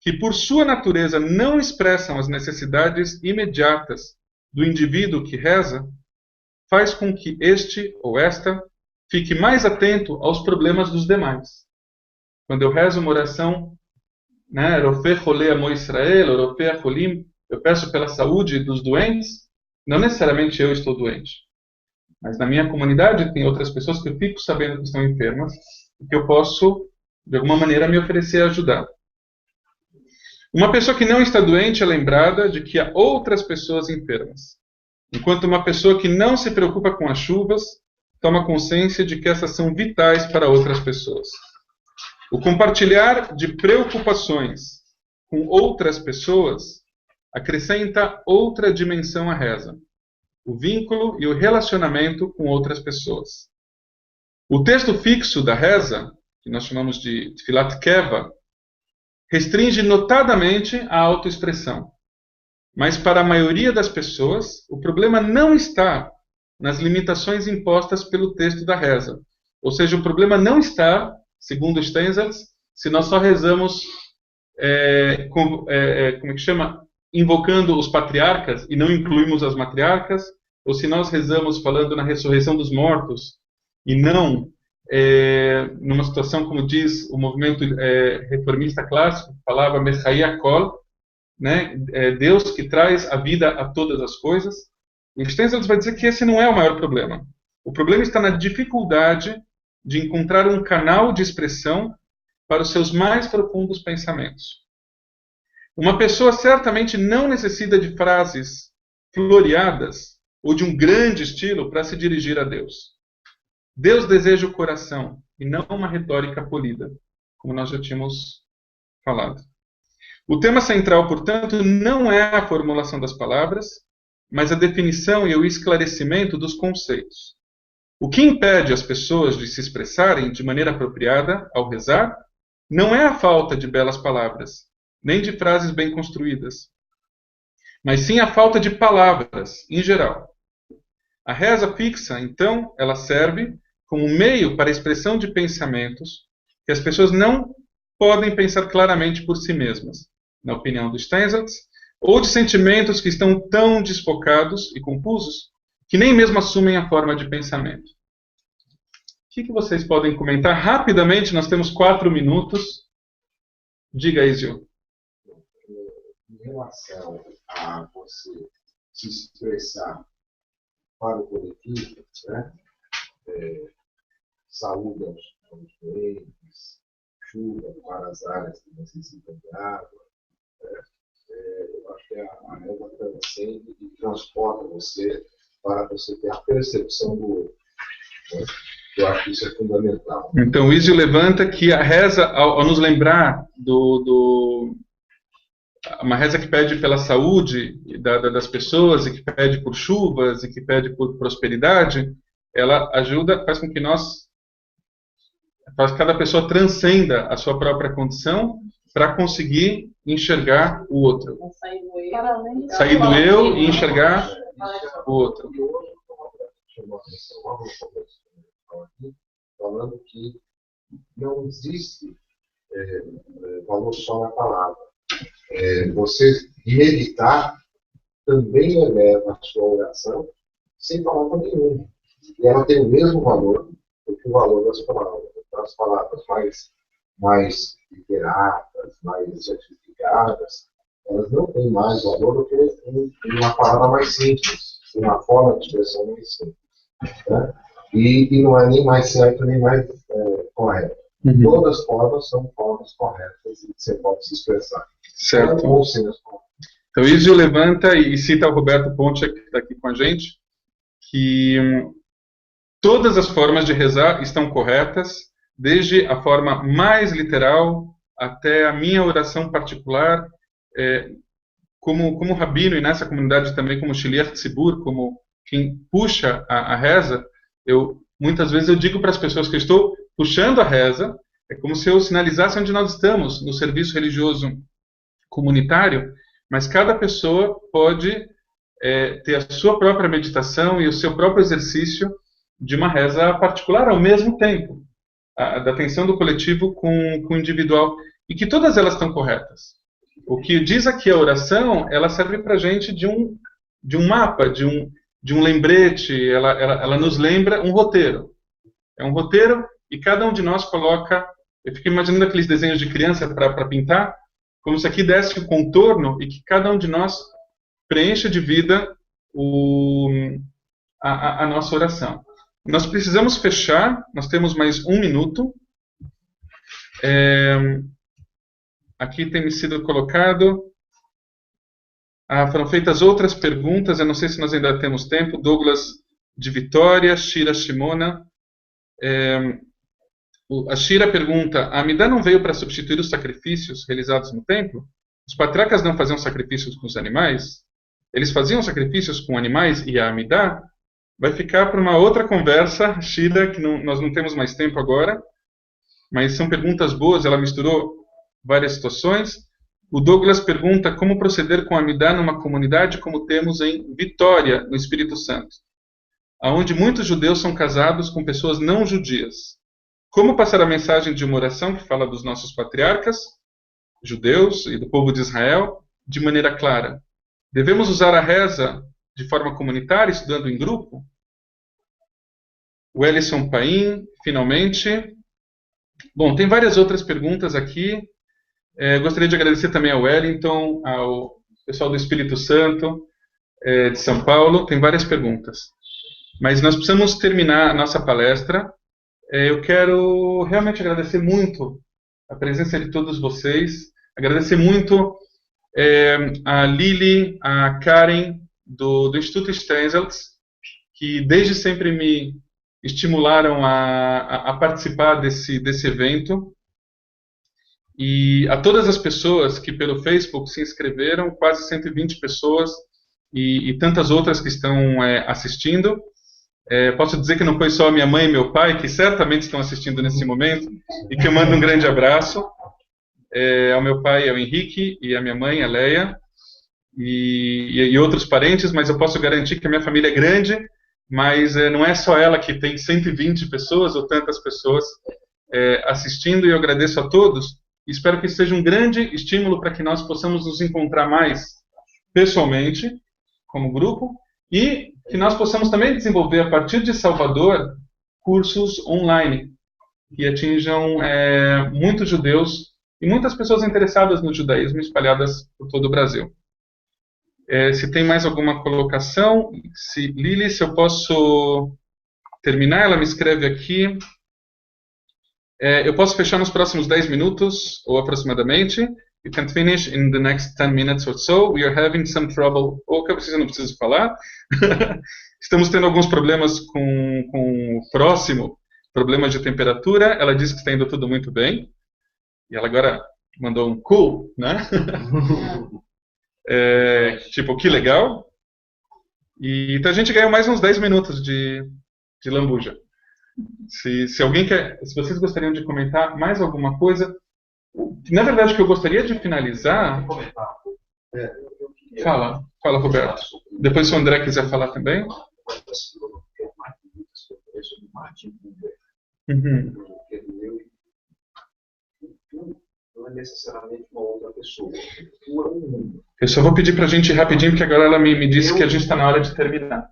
que por sua natureza não expressam as necessidades imediatas do indivíduo que reza, faz com que este ou esta fique mais atento aos problemas dos demais. Quando eu rezo uma oração, né, Rofeh Cholei Amo Israel, Rofeh Cholim, eu peço pela saúde dos doentes, não necessariamente eu estou doente, mas na minha comunidade tem outras pessoas que eu fico sabendo que estão enfermas e que eu posso, de alguma maneira, me oferecer a ajudar. Uma pessoa que não está doente é lembrada de que há outras pessoas enfermas, enquanto uma pessoa que não se preocupa com as chuvas toma consciência de que essas são vitais para outras pessoas. O compartilhar de preocupações com outras pessoas acrescenta outra dimensão à reza, o vínculo e o relacionamento com outras pessoas. O texto fixo da reza, que nós chamamos de Tfilat Keva, restringe notadamente a autoexpressão. Mas para a maioria das pessoas, o problema não está nas limitações impostas pelo texto da reza. Ou seja, o problema não está, segundo Steinsaltz, se nós só rezamos, como é que chama? Invocando os patriarcas e não incluímos as matriarcas, ou se nós rezamos falando na ressurreição dos mortos e não numa situação, como diz o movimento reformista clássico, falava Mechai Kol, né? Deus que traz a vida a todas as coisas. O Steinsaltz vai dizer que esse não é o maior problema. O problema está na dificuldade de encontrar um canal de expressão para os seus mais profundos pensamentos. Uma pessoa certamente não necessita de frases floreadas ou de um grande estilo para se dirigir a Deus. Deus deseja o coração e não uma retórica polida, como nós já tínhamos falado. O tema central, portanto, não é a formulação das palavras, mas a definição e o esclarecimento dos conceitos. O que impede as pessoas de se expressarem de maneira apropriada ao rezar não é a falta de belas palavras, nem de frases bem construídas, mas sim a falta de palavras, em geral. A reza fixa, então, ela serve como meio para a expressão de pensamentos que as pessoas não podem pensar claramente por si mesmas, na opinião do Steinsaltz, ou de sentimentos que estão tão desfocados e confusos que nem mesmo assumem a forma de pensamento. O que vocês podem comentar rapidamente? Nós temos 4 minutos. Diga aí, Gil. Em relação a você se expressar para o coletivo, né? Saúde aos doentes, chuva para as áreas que necessitam de água. Né? Eu acho que a reza transcende e transporta você para você ter a percepção do outro. Né? Eu acho que isso é fundamental. Então, o Izio levanta que a reza, ao nos lembrar uma reza que pede pela saúde das pessoas e que pede por chuvas e que pede por prosperidade, ela ajuda, faz com que cada pessoa transcenda a sua própria condição para conseguir enxergar o outro. Sair do eu e enxergar o outro. E hoje chamou a atenção falando que não existe valor só na palavra. Você meditar também eleva a sua oração sem palavra nenhuma. E ela tem o mesmo valor do que o valor das palavras. As palavras mais literatas, mais certificadas, elas não têm mais valor do que uma palavra mais simples, uma forma de expressão mais simples. Né? E não é nem mais certo nem mais correto. Uhum. Todas as formas são formas corretas e você pode se expressar. Certo. Ou sem as formas. Então, Izio levanta e cita o Roberto Ponte, que está aqui com a gente, que todas as formas de rezar estão corretas, desde a forma mais literal até a minha oração particular, como rabino e nessa comunidade também como Shliach Tzibur, como quem puxa a reza, muitas vezes eu digo para as pessoas que eu estou puxando a reza, é como se eu sinalizasse onde nós estamos, no serviço religioso comunitário, mas cada pessoa pode ter a sua própria meditação e o seu próprio exercício de uma reza particular ao mesmo tempo. Da atenção do coletivo com o individual, e que todas elas estão corretas. O que diz aqui a oração, ela serve para a gente de um mapa, de um lembrete, ela nos lembra um roteiro. É um roteiro e cada um de nós coloca... Eu fico imaginando aqueles desenhos de criança para pintar, como se aqui desse o contorno e que cada um de nós preencha de vida a nossa oração. Nós precisamos fechar, nós temos mais 1 minuto. Aqui tem sido colocado... foram feitas outras perguntas, eu não sei se nós ainda temos tempo. Douglas de Vitória, Shira Shimona. A Shira pergunta, a Amidá não veio para substituir os sacrifícios realizados no templo? Os patriarcas não faziam sacrifícios com os animais? Eles faziam sacrifícios com animais e a Amidá? Vai ficar para uma outra conversa, Shira, que nós não temos mais tempo agora. Mas são perguntas boas, ela misturou várias situações. O Douglas pergunta como proceder com a Amidá numa comunidade como temos em Vitória, no Espírito Santo, onde muitos judeus são casados com pessoas não judias. Como passar a mensagem de uma oração que fala dos nossos patriarcas, judeus e do povo de Israel, de maneira clara? Devemos usar a reza de forma comunitária, estudando em grupo? O Ellison Paim, finalmente. Bom, tem várias outras perguntas aqui. Gostaria de agradecer também ao Wellington, ao pessoal do Espírito Santo, de São Paulo. Tem várias perguntas. Mas nós precisamos terminar a nossa palestra. Eu quero realmente agradecer muito a presença de todos vocês. Agradecer muito a Lili, a Karen, do Instituto Stenzels, que desde sempre me estimularam a participar desse evento. E a todas as pessoas que pelo Facebook se inscreveram, quase 120 pessoas, e tantas outras que estão assistindo. Posso dizer que não foi só minha mãe e meu pai, que certamente estão assistindo nesse momento, e que eu mando um grande abraço. Ao meu pai, ao Henrique, e à minha mãe, a Leia, e outros parentes, mas eu posso garantir que a minha família é grande, mas não é só ela que tem 120 pessoas, ou tantas pessoas assistindo, e eu agradeço a todos. Espero que isso seja um grande estímulo para que nós possamos nos encontrar mais pessoalmente, como grupo, e que nós possamos também desenvolver, a partir de Salvador, cursos online, que atinjam muitos judeus e muitas pessoas interessadas no judaísmo espalhadas por todo o Brasil. Se tem mais alguma colocação, Lili, se eu posso terminar, ela me escreve aqui. Eu posso fechar nos próximos 10 minutos, ou aproximadamente. You can finish in the next 10 minutes or so. We are having some trouble. Ou que eu não preciso falar. Estamos tendo alguns problemas com o próximo, problemas de temperatura. Ela disse que está indo tudo muito bem. E ela agora mandou um cool, né? Tipo, que legal. E então a gente ganhou mais uns 10 minutos de lambuja. Se alguém se vocês gostariam de comentar mais alguma coisa, na verdade, o que eu gostaria de finalizar... Fala, Roberto. Depois, se o André quiser falar também. Uhum. Não é necessariamente uma outra pessoa. Eu só vou pedir para a gente ir rapidinho, porque agora ela me disse que a gente está na hora de terminar.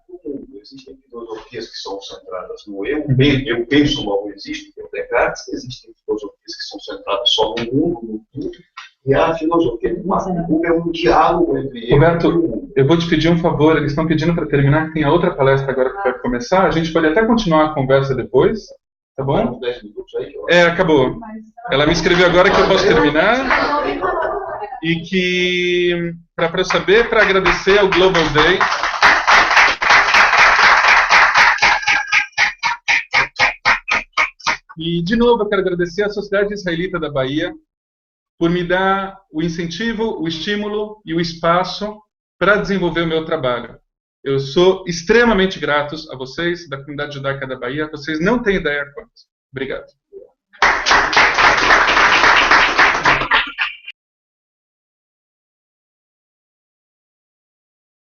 Existem filosofias que são centradas no eu penso, logo existo, que é o Descartes. Existem filosofias que são centradas só no mundo, no tudo. E a filosofia do Marco é um diálogo entre Roberto, eu vou te pedir um favor, eles estão pedindo para terminar, que tem a outra palestra agora que vai começar. A gente pode até continuar a conversa depois, tá bom? 10 minutos aí, acabou. Ela me escreveu agora que eu posso terminar. E que, para eu saber, para agradecer ao Global Day. E, de novo, eu quero agradecer à Sociedade Israelita da Bahia por me dar o incentivo, o estímulo e o espaço para desenvolver o meu trabalho. Eu sou extremamente grato a vocês, da comunidade judaica da Bahia. Vocês não têm ideia quanto. Obrigado.